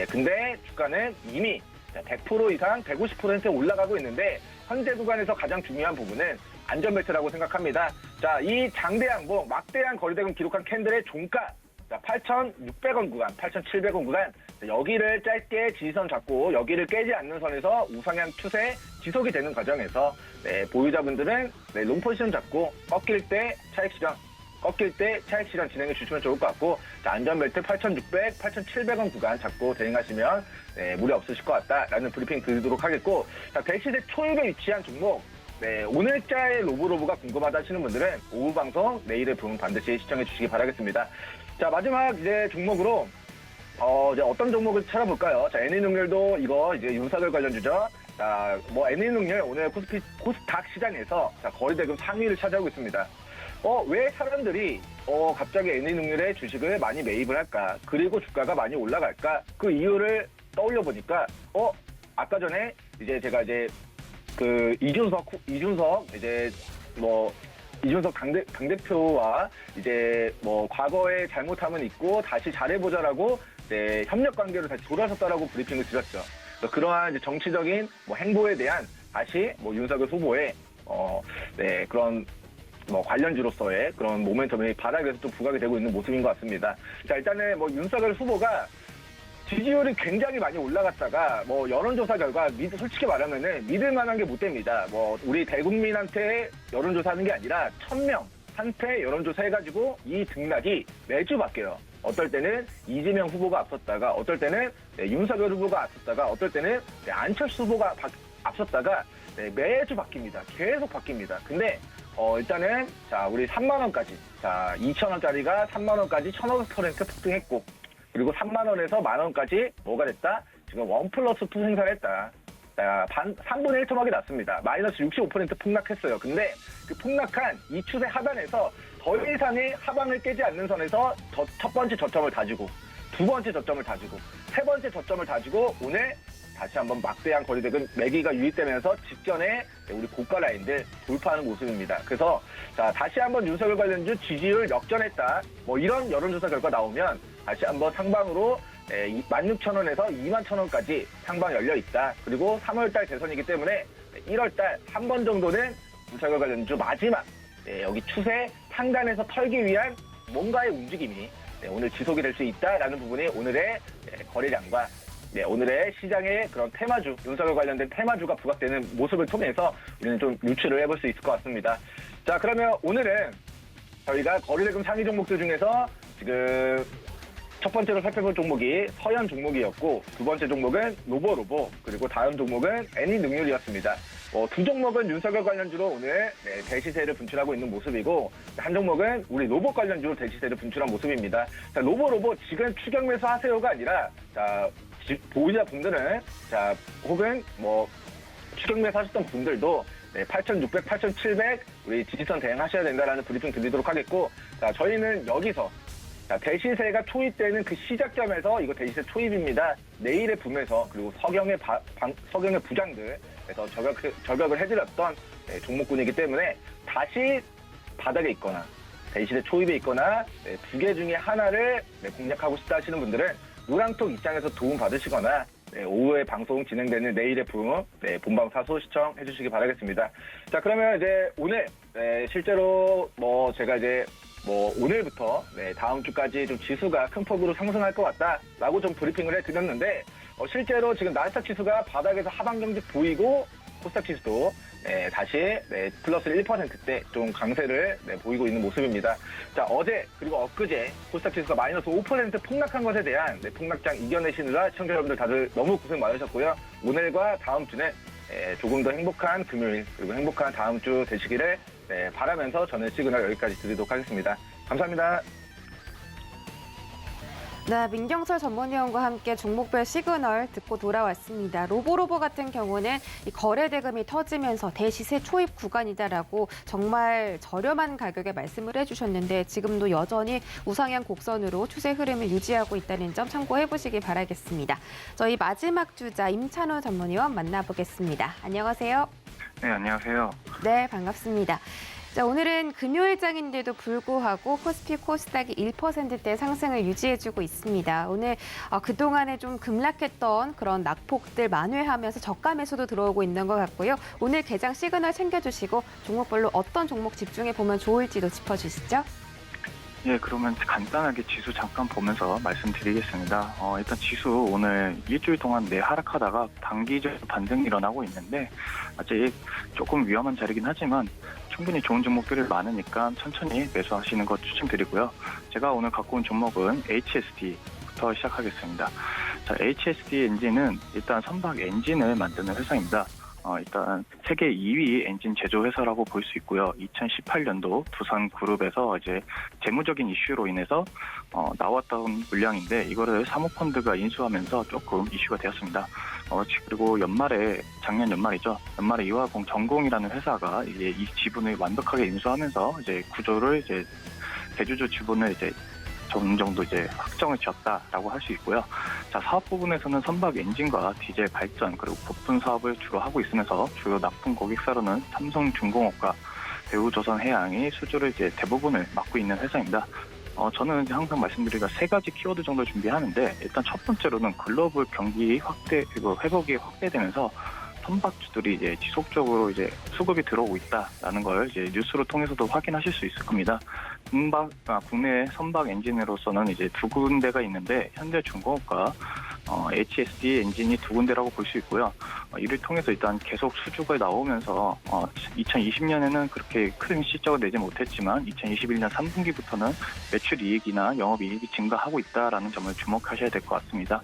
근데 주가는 이미 100% 이상 150%에 올라가고 있는데 현재 구간에서 가장 중요한 부분은 안전벨트라고 생각합니다. 자, 이 장대양봉 막대한 거래대금 기록한 캔들의 종가 8,600원 구간, 8,700원 구간 여기를 짧게 지지선 잡고 여기를 깨지 않는 선에서 우상향 추세 지속이 되는 과정에서 보유자분들은 롱포지션 잡고 꺾일 때 차익 실현 진행해 주시면 좋을 것 같고 자, 안전벨트 8,600, 8,700원 구간 잡고 대응하시면 무리 없으실 것 같다라는 브리핑 드리도록 하겠고 자, 대시대 초입에 위치한 종목 오늘자의 로보로보가 궁금하다 하시는 분들은 오후 방송 내일의 분 반드시 시청해 주시기 바라겠습니다. 자, 마지막 이제 종목으로 이제 어떤 종목을 찾아볼까요? 자, NA능률도 이거 이제 윤석열 관련주죠. 자, 뭐 NA능률 오늘 코스닥 시장에서 자, 거래대금 상위를 차지하고 있습니다. 왜 사람들이 갑자기 NA능률의 주식을 많이 매입을 할까? 그리고 주가가 많이 올라갈까? 그 이유를 떠올려 보니까 아까 전에 이제 제가 이제 그 이준석 이제 뭐 이준석 당대표와 이제 뭐 과거에 잘못함은 있고 다시 잘해보자라고 협력 관계로 다시 돌아섰다라고 브리핑을 드렸죠. 그러한 이제 정치적인 뭐 행보에 대한 다시 뭐 윤석열 후보의 그런 뭐 관련주로서의 그런 모멘텀이 바닥에서 좀 부각이 되고 있는 모습인 것 같습니다. 자, 일단은 뭐 윤석열 후보가 지지율이 굉장히 많이 올라갔다가 뭐 여론조사 결과 솔직히 말하면은 믿을 만한 게 못 됩니다. 뭐 우리 대국민한테 여론조사하는 게 아니라 1,000명한테 여론조사 해가지고 이 등락이 매주 바뀌어요. 어떨 때는 이재명 후보가 앞섰다가 어떨 때는 윤석열 후보가 앞섰다가 어떨 때는 안철수 후보가 앞섰다가 매주 바뀝니다. 계속 바뀝니다. 근데 일단은 자, 우리 3만 원까지 자, 2,000원짜리가 3만 원까지 1,500% 폭등했고 그리고 3만 원에서 만 원까지 뭐가 됐다? 지금 1+2 생산을 했다. 자, 3분의 1 토막이 났습니다. 마이너스 65% 폭락했어요. 근데 그 폭락한 이 추세 하단에서 더 이상의 하방을 깨지 않는 선에서 첫 번째 저점을 다지고 두 번째 저점을 다지고 세 번째 저점을 다지고 오늘 다시 한번 막대한 거리대금 매기가 유입되면서 직전에 우리 고가 라인들 돌파하는 모습입니다. 그래서 자, 다시 한번 윤석열 관련주 지지율 역전했다. 뭐 이런 여론조사 결과 나오면 다시 한번 상방으로 16,000원에서 21,000원까지 상방 열려 있다. 그리고 3월달 대선이기 때문에 1월달 한 번 정도는 윤석열 관련주 마지막 여기 추세 상단에서 털기 위한 뭔가의 움직임이 오늘 지속이 될 수 있다라는 부분이 오늘의 거래량과 오늘의 시장의 그런 테마주, 윤석열 관련된 테마주가 부각되는 모습을 통해서 우리는 좀 유추를 해볼 수 있을 것 같습니다. 자, 그러면 오늘은 저희가 거래대금 상위 종목들 중에서 지금 첫 번째로 살펴볼 종목이 서현 종목이었고 두 번째 종목은 노보로보 그리고 다음 종목은 애니능률이었습니다. 두 종목은 윤석열 관련주로 오늘 대시세를 분출하고 있는 모습이고 한 종목은 우리 로봇 관련주로 대시세를 분출한 모습입니다. 자, 노보로보 지금 추격 매수 하세요가 아니라 자, 보유자분들은 자 혹은 뭐 추격 매수 하셨던 분들도 8,600, 8,700 우리 지지선 대응하셔야 된다라는 브리핑 드리도록 하겠고 자 저희는 여기서 자, 대시세가 초입되는 그 시작점에서 이거 대시세 초입입니다. 내일의 붐에서 그리고 석영의 부장들에서 저격을 해드렸던 종목군이기 때문에 다시 바닥에 있거나 대시세 초입에 있거나 두 개 중에 하나를 공략하고 싶다 하시는 분들은 노랑톡 입장에서 도움 받으시거나 오후에 방송 진행되는 내일의 붐 본방 사수 시청해 주시기 바라겠습니다. 자 그러면 이제 오늘 실제로 뭐 제가 이제 오늘부터 다음 주까지 좀 지수가 큰 폭으로 상승할 것 같다라고 좀 브리핑을 해드렸는데 실제로 지금 나스닥 지수가 바닥에서 하방 경직 보이고 코스닥 지수도 다시 플러스 1%대 좀 강세를 보이고 있는 모습입니다. 자 어제 그리고 엊그제 코스닥 지수가 마이너스 5% 폭락한 것에 대한 폭락장 이겨내시느라 시청자 여러분들 다들 너무 고생 많으셨고요. 오늘과 다음 주는 조금 더 행복한 금요일 그리고 행복한 다음 주 되시기를 바라면서 저는 시그널 여기까지 드리도록 하겠습니다. 감사합니다. 네, 민경철 전문위원과 함께 종목별 시그널 듣고 돌아왔습니다. 로보로보 같은 경우는 이 거래 대금이 터지면서 대시세 초입 구간이다라고 정말 저렴한 가격에 말씀을 해주셨는데 지금도 여전히 우상향 곡선으로 추세 흐름을 유지하고 있다는 점 참고해 보시기 바라겠습니다. 저희 마지막 주자 임찬호 전문위원 만나보겠습니다. 안녕하세요. 네, 안녕하세요. 네, 반갑습니다. 자, 오늘은 금요일장인데도 불구하고 코스피 코스닥이 1%대 상승을 유지해주고 있습니다. 오늘 그동안에 좀 급락했던 그런 낙폭들 만회하면서 저가 매수도 들어오고 있는 것 같고요. 오늘 개장 시그널 챙겨주시고 종목별로 어떤 종목 집중해 보면 좋을지도 짚어주시죠. 예, 그러면 간단하게 지수 잠깐 보면서 말씀드리겠습니다. 일단 지수 오늘 일주일 동안 하락하다가 단기적으로 반등이 일어나고 있는데 아직 조금 위험한 자리긴 하지만 충분히 좋은 종목들이 많으니까 천천히 매수하시는 것 추천드리고요. 제가 오늘 갖고 온 종목은 HSD부터 시작하겠습니다. 자, HSD 엔진은 일단 선박 엔진을 만드는 회사입니다. 일단 세계 2위 엔진 제조 회사라고 볼 수 있고요. 2018년도 두산그룹에서 이제 재무적인 이슈로 인해서 나왔던 물량인데 이거를 사모펀드가 인수하면서 조금 이슈가 되었습니다. 그리고 작년 연말이죠. 연말에 이화공 전공이라는 회사가 이제 이 지분을 완벽하게 인수하면서 이제 구조를 이제 대주주 지분을 이제 어느 정도 이제 확정을 지었다라고 할 수 있고요. 자, 사업 부분에서는 선박 엔진과 디젤 발전 그리고 부품 사업을 주로 하고 있으면서 주요 납품 고객사로는 삼성중공업과 대우조선해양이 수주를 이제 대부분을 맡고 있는 회사입니다. 저는 이제 항상 말씀드리기가 세 가지 키워드 정도 준비하는데 일단 첫 번째로는 글로벌 경기 확대 그리고 회복이 확대되면서 선박주들이 이제 지속적으로 이제 수급이 들어오고 있다라는 걸 이제 뉴스로 통해서도 확인하실 수 있을 겁니다. 국내 선박 엔진으로서는 이제 두 군데가 있는데 현대중공업과 HSD 엔진이 두 군데라고 볼 수 있고요. 이를 통해서 일단 계속 수주가 나오면서 2020년에는 그렇게 큰 실적을 내지 못했지만 2021년 3분기부터는 매출 이익이나 영업 이익이 증가하고 있다라는 점을 주목하셔야 될 것 같습니다.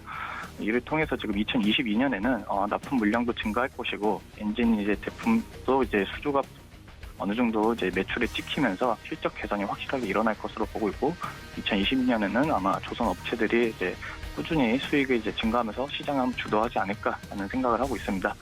이를 통해서 지금 2022년에는 납품 물량도 증가할 것이고 엔진 이제 제품도 이제 수주가 어느 정도 이제 매출에 찍히면서 실적 개선이 확실하게 일어날 것으로 보고 있고 2022년에는 아마 조선 업체들이 이제 꾸준히 수익을 이제 증가하면서 시장을 주도하지 않을까라는 생각을 하고 있습니다.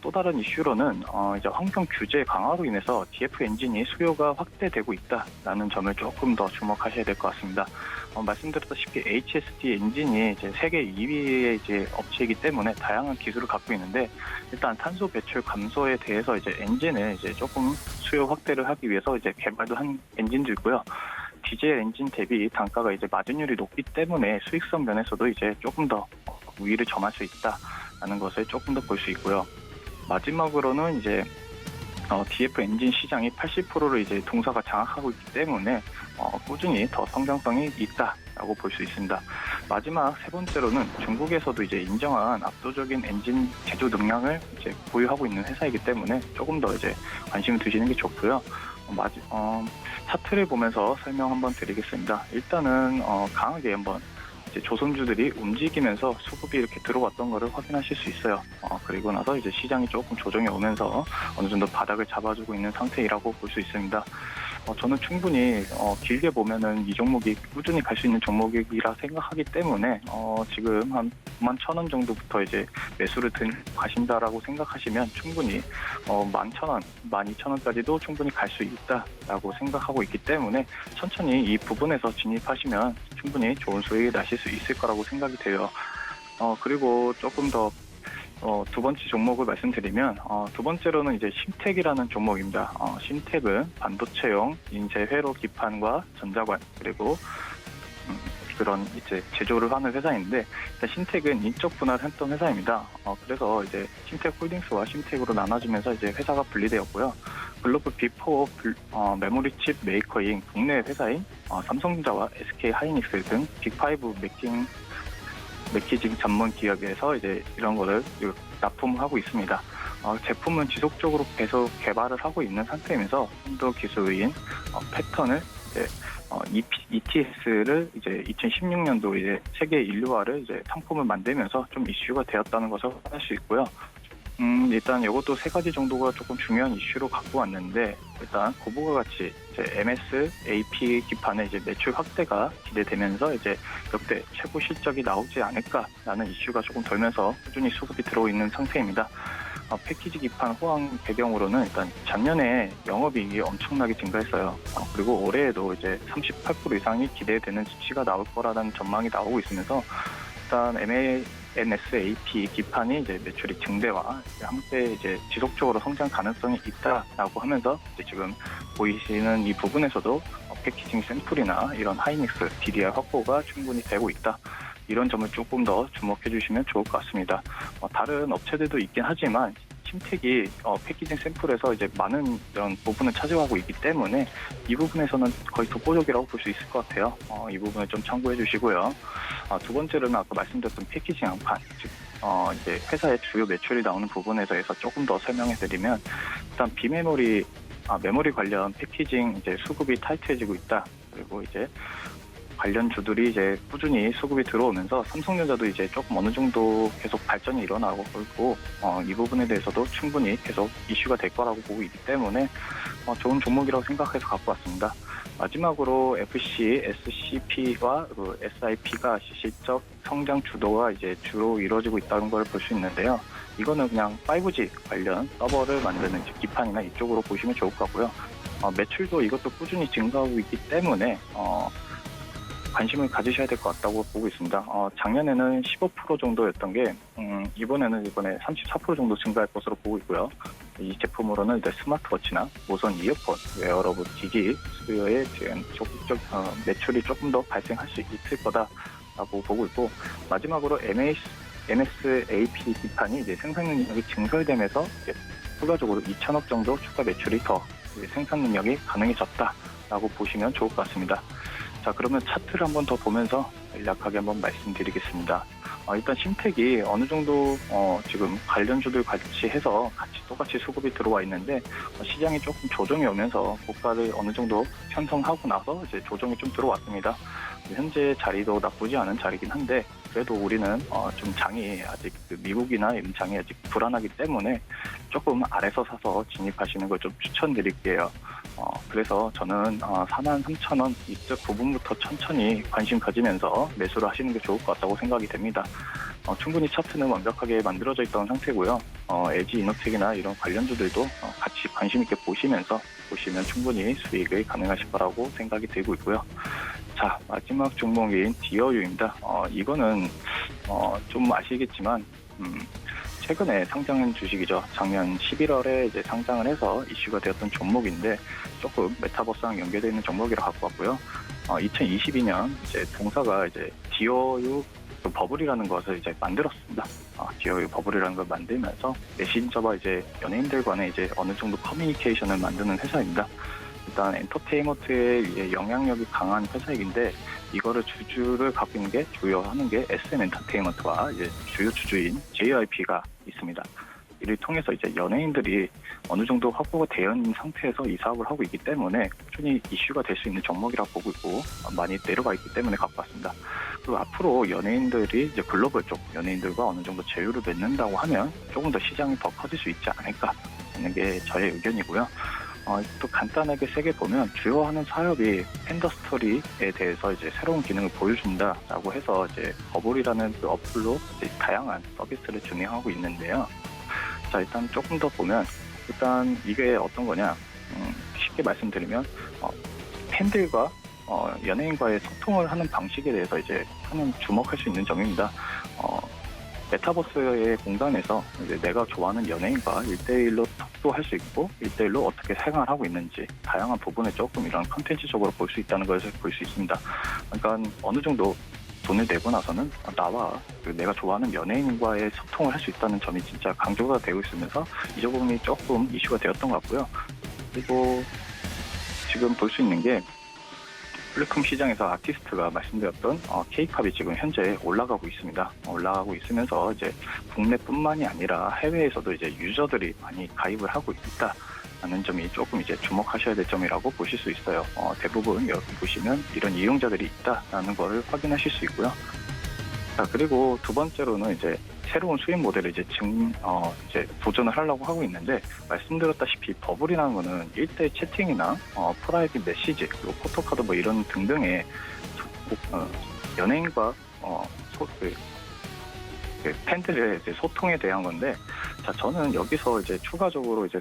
또 다른 이슈로는 이제 환경 규제 강화로 인해서 DF 엔진이 수요가 확대되고 있다라는 점을 조금 더 주목하셔야 될 것 같습니다. 말씀드렸다시피 HST 엔진이 이제 세계 2위의 이제 업체이기 때문에 다양한 기술을 갖고 있는데 일단 탄소 배출 감소에 대해서 이제 엔진을 이제 조금 수요 확대를 하기 위해서 이제 개발도 한 엔진도 있고요. 디젤 엔진 대비 단가가 이제 마진율이 높기 때문에 수익성 면에서도 이제 조금 더 우위를 점할 수 있다라는 것을 조금 더 볼 수 있고요. 마지막으로는 이제 DF 엔진 시장이 80%를 이제 동사가 장악하고 있기 때문에 꾸준히 더 성장성이 있다라고 볼 수 있습니다. 마지막 세 번째로는 중국에서도 이제 인정한 압도적인 엔진 제조 능력을 이제 보유하고 있는 회사이기 때문에 조금 더 이제 관심을 두시는 게 좋고요. 차트를 보면서 설명 한번 드리겠습니다. 일단은 강하게 한번 이제 조선주들이 움직이면서 수급이 이렇게 들어왔던 거를 확인하실 수 있어요. 그리고 나서 이제 시장이 조금 조정이 오면서 어느 정도 바닥을 잡아주고 있는 상태이라고 볼 수 있습니다. 저는 충분히 길게 보면은 이 종목이 꾸준히 갈 수 있는 종목이라 생각하기 때문에 지금 한 91,000원 정도부터 이제 매수를 가신다라고 생각하시면 충분히 11,000원, 12,000원까지도 충분히 갈 수 있다라고 생각하고 있기 때문에 천천히 이 부분에서 진입하시면 충분히 좋은 수익이 나실 수 있을 거라고 생각이 돼요. 그리고 조금 더 두 번째 종목을 말씀드리면 두 번째로는 이제 심텍이라는 종목입니다. 심텍은 반도체용 인쇄 회로 기판과 전자관 그리고 그런 이제 제조를 하는 회사인데 일단 심텍은 인적 분할을 했던 회사입니다. 그래서 이제 심텍 홀딩스와 심텍으로 나눠지면서 이제 회사가 분리되었고요. 글로벌 빅4 메모리 칩 메이커인 국내 회사인 삼성전자와 SK 하이닉스 등 빅5 매키징 전문 기업에서 이제 이런 거를 납품을 하고 있습니다. 제품은 지속적으로 계속 개발을 하고 있는 상태이면서 한도 기술인 패턴을 이제 ETS를 이제 2016년도 이제 세계 인류화를 이제 상품을 만들면서 좀 이슈가 되었다는 것을 할 수 있고요. 일단 이것도 세 가지 정도가 조금 중요한 이슈로 갖고 왔는데 일단 고부가 같이 이제 MS, AP 기판의 이제 매출 확대가 기대되면서 이제 역대 최고 실적이 나오지 않을까라는 이슈가 조금 돌면서 꾸준히 수급이 들어오고 있는 상태입니다. 패키지 기판 호황 배경으로는 일단 작년에 영업이익이 엄청나게 증가했어요. 그리고 올해에도 이제 38% 이상이 기대되는 수치가 나올 거라는 전망이 나오고 있으면서 일단 MSAP 기판이 이제 매출이 증대와 함께 이제 지속적으로 성장 가능성이 있다라고 하면서 이제 지금 보이시는 이 부분에서도 패키징 샘플이나 이런 하이닉스 DDR 확보가 충분히 되고 있다. 이런 점을 조금 더 주목해 주시면 좋을 것 같습니다. 다른 업체들도 있긴 하지만 심텍이 패키징 샘플에서 이제 많은 이런 부분을 차지하고 있기 때문에 이 부분에서는 거의 독보적이라고 볼 수 있을 것 같아요. 이 부분을 좀 참고해 주시고요. 두 번째로는 아까 말씀드렸던 패키징 양판, 즉 이제 회사의 주요 매출이 나오는 부분에 대해서 조금 더 설명해 드리면 일단 비메모리 메모리 관련 패키징 이제 수급이 타이트해지고 있다. 그리고 이제 관련주들이 이제 꾸준히 수급이 들어오면서 삼성전자도 이제 조금 어느 정도 계속 발전이 일어나고 있고 이 부분에 대해서도 충분히 계속 이슈가 될 거라고 보고 있기 때문에 좋은 종목이라고 생각해서 갖고 왔습니다. 마지막으로 FC, SCP와 SIP가 실적 성장 주도가 이제 주로 이루어지고 있다는 걸 볼 수 있는데요. 이거는 그냥 5G 관련 서버를 만드는 기판이나 이쪽으로 보시면 좋을 것 같고요. 매출도 이것도 꾸준히 증가하고 있기 때문에 관심을 가지셔야 될 것 같다고 보고 있습니다. 작년에는 15% 정도였던 게 이번에 34% 정도 증가할 것으로 보고 있고요. 이 제품으로는 이제 스마트워치나 무선 이어폰, 웨어러블 기기 수요에 적극적 매출이 조금 더 발생할 수 있을 거다라고 보고 있고 마지막으로 MSAP 기판이 이제 생산 능력이 증설되면서 이제 추가적으로 2천억 정도 추가 매출이 더 생산 능력이 가능해졌다라고 보시면 좋을 것 같습니다. 자, 그러면 차트를 한번 더 보면서 간략하게 한번 말씀드리겠습니다. 일단 심텍이 어느 정도 지금 관련주들 같이 해서 똑같이 수급이 들어와 있는데 시장이 조금 조정이 오면서 고가를 어느 정도 편성하고 나서 이제 조정이 좀 들어왔습니다. 현재 자리도 나쁘지 않은 자리긴 한데 그래도 우리는 좀 장이 아직 미국이나 이런 장이 아직 불안하기 때문에 조금 아래서 사서 진입하시는 걸 좀 추천드릴게요. 그래서 저는 43,000원 이쪽 부분부터 천천히 관심 가지면서 매수를 하시는 게 좋을 것 같다고 생각이 됩니다. 충분히 차트는 완벽하게 만들어져 있던 상태고요. LG 이노텍이나 이런 관련주들도 같이 관심 있게 보시면 충분히 수익을 가능하실 거라고 생각이 들고 있고요. 자, 마지막 종목인 디어유입니다. 이거는 좀 아시겠지만 최근에 상장한 주식이죠. 작년 11월에 이제 상장을 해서 이슈가 되었던 종목인데 조금 메타버스랑 연계되어 있는 종목이라 갖고 왔고요. 2022년 이제 동사가 이제 디어유 버블이라는 것을 이제 만들었습니다. 디어유 버블이라는 걸 만들면서 메신저와 이제 연예인들 간의 이제 어느 정도 커뮤니케이션을 만드는 회사입니다. 일단 엔터테인먼트의 영향력이 강한 회사이긴데 이거를 주주를 갖고 있는 게 주요하는 게 SM 엔터테인먼트와 이제 주요 주주인 JYP가 있습니다. 이를 통해서 이제 연예인들이 어느 정도 확보가 되어 있는 상태에서 이 사업을 하고 있기 때문에 꾸준히 이슈가 될 수 있는 종목이라고 보고 있고 많이 내려가 있기 때문에 갖고 왔습니다. 그리고 앞으로 연예인들이 이제 글로벌 쪽 연예인들과 어느 정도 제휴를 맺는다고 하면 조금 더 시장이 더 커질 수 있지 않을까 하는 게 저의 의견이고요. 또 간단하게 세게 보면 주요하는 사업이 팬더스토리에 대해서 이제 새로운 기능을 보여준다라고 해서 이제 버블이라는 그 어플로 이제 다양한 서비스를 진행하고 있는데요. 자, 일단 조금 더 보면 일단 이게 어떤 거냐 쉽게 말씀드리면 팬들과 연예인과의 소통을 하는 방식에 대해서 이제 하는 주목할 수 있는 점입니다. 메타버스의 공간에서 이제 내가 좋아하는 연예인과 1대1로 톡도 할 수 있고 1대1로 어떻게 생활하고 있는지 다양한 부분에 조금 이런 컨텐츠적으로 볼 수 있다는 것을 볼 수 있습니다. 그러니까 어느 정도 돈을 내고 나서는 나와 내가 좋아하는 연예인과의 소통을 할 수 있다는 점이 진짜 강조가 되고 있으면서 이 부분이 조금 이슈가 되었던 것 같고요. 그리고 지금 볼 수 있는 게 플랫폼 시장에서 아티스트가 말씀드렸던 K-팝이 지금 현재 올라가고 있습니다. 올라가고 있으면서 이제 국내뿐만이 아니라 해외에서도 이제 유저들이 많이 가입을 하고 있다라는 점이 조금 이제 주목하셔야 될 점이라고 보실 수 있어요. 대부분 여기 보시면 이런 이용자들이 있다라는 걸 확인하실 수 있고요. 자, 그리고 두 번째로는 이제 새로운 수익 모델을 이제 이제 도전을 하려고 하고 있는데 말씀드렸다시피 버블이라는 거는 1대1 채팅이나 프라이빗 메시지 그리고 포토카드 뭐 이런 등등의 연예인과 팬들의 이제 소통에 대한 건데 자, 저는 여기서 이제 추가적으로 이제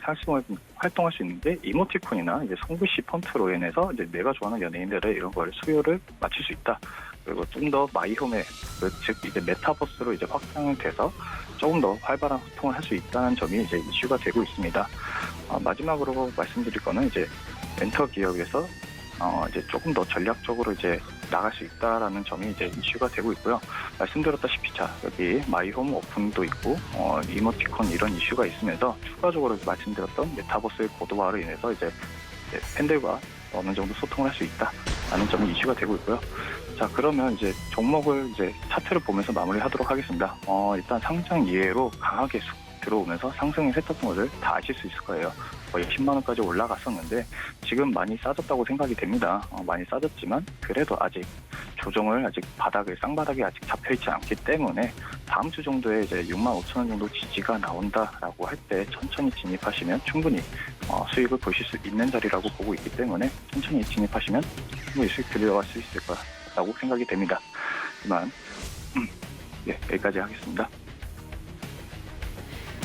활동할 수 있는 게 이모티콘이나 이제 손글씨 폰트로 인해서 이제 내가 좋아하는 연예인들의 이런 걸 수요를 맞출 수 있다. 그리고 좀 더 마이홈에 즉 이제 메타버스로 이제 확장돼서 조금 더 활발한 소통을 할 수 있다는 점이 이제 이슈가 되고 있습니다. 마지막으로 말씀드릴 거는 이제 멘터 기업에서 이제 조금 더 전략적으로 이제 나갈 수 있다라는 점이 이제 이슈가 되고 있고요. 말씀드렸다시피 자 여기 마이홈 오픈도 있고 이모티콘 이런 이슈가 있으면서 추가적으로 말씀드렸던 메타버스의 고도화로 인해서 이제 팬들과 어느 정도 소통을 할 수 있다라는 점이 이슈가 되고 있고요. 자, 그러면 이제 종목을 이제 차트를 보면서 마무리하도록 하겠습니다. 일단 상장 이외로 강하게 들어오면서 상승을 했던 것을 다 아실 수 있을 거예요. 거의 10만 원까지 올라갔었는데 지금 많이 싸졌다고 생각이 됩니다. 많이 싸졌지만 그래도 아직 조정을 아직 쌍바닥이 아직 잡혀있지 않기 때문에 다음 주 정도에 이제 6만 5천 원 정도 지지가 나온다라고 할 때 천천히 진입하시면 충분히 수익을 보실 수 있는 자리라고 보고 있기 때문에 천천히 진입하시면 충분히 수익 들어갈 수 있을 거라고 생각이 됩니다. 하지만 여기까지 하겠습니다.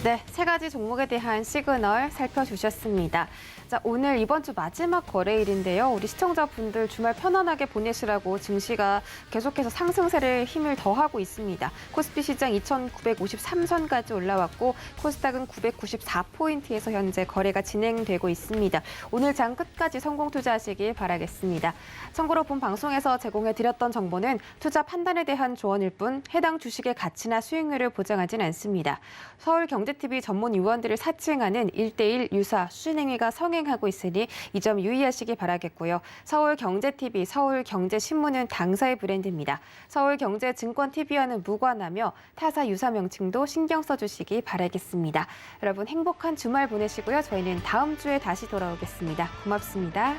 네, 세 가지 종목에 대한 시그널 살펴주셨습니다. 자, 오늘 이번 주 마지막 거래일인데요. 우리 시청자분들 주말 편안하게 보내시라고 증시가 계속해서 상승세를 힘을 더하고 있습니다. 코스피 시장 2,953선까지 올라왔고 코스닥은 994포인트에서 현재 거래가 진행되고 있습니다. 오늘 장 끝까지 성공 투자하시길 바라겠습니다. 참고로 본 방송에서 제공해드렸던 정보는 투자 판단에 대한 조언일 뿐 해당 주식의 가치나 수익률을 보장하진 않습니다. 서울경제TV 전문 위원들을 사칭하는 1대1 유사 수신행위가 성행하고 있으니 이 점 유의하시기 바라겠고요. 서울경제TV, 서울경제신문은 당사의 브랜드입니다. 서울경제증권TV와는 무관하며 타사 유사 명칭도 신경 써주시기 바라겠습니다. 여러분 행복한 주말 보내시고요. 저희는 다음 주에 다시 돌아오겠습니다. 고맙습니다.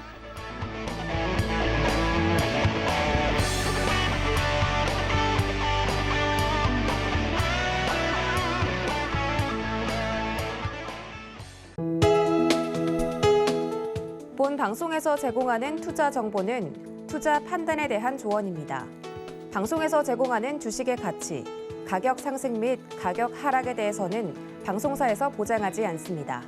본 방송에서 제공하는 투자 정보는 투자 판단에 대한 조언입니다. 방송에서 제공하는 주식의 가치, 가격 상승 및 가격 하락에 대해서는 방송사에서 보장하지 않습니다.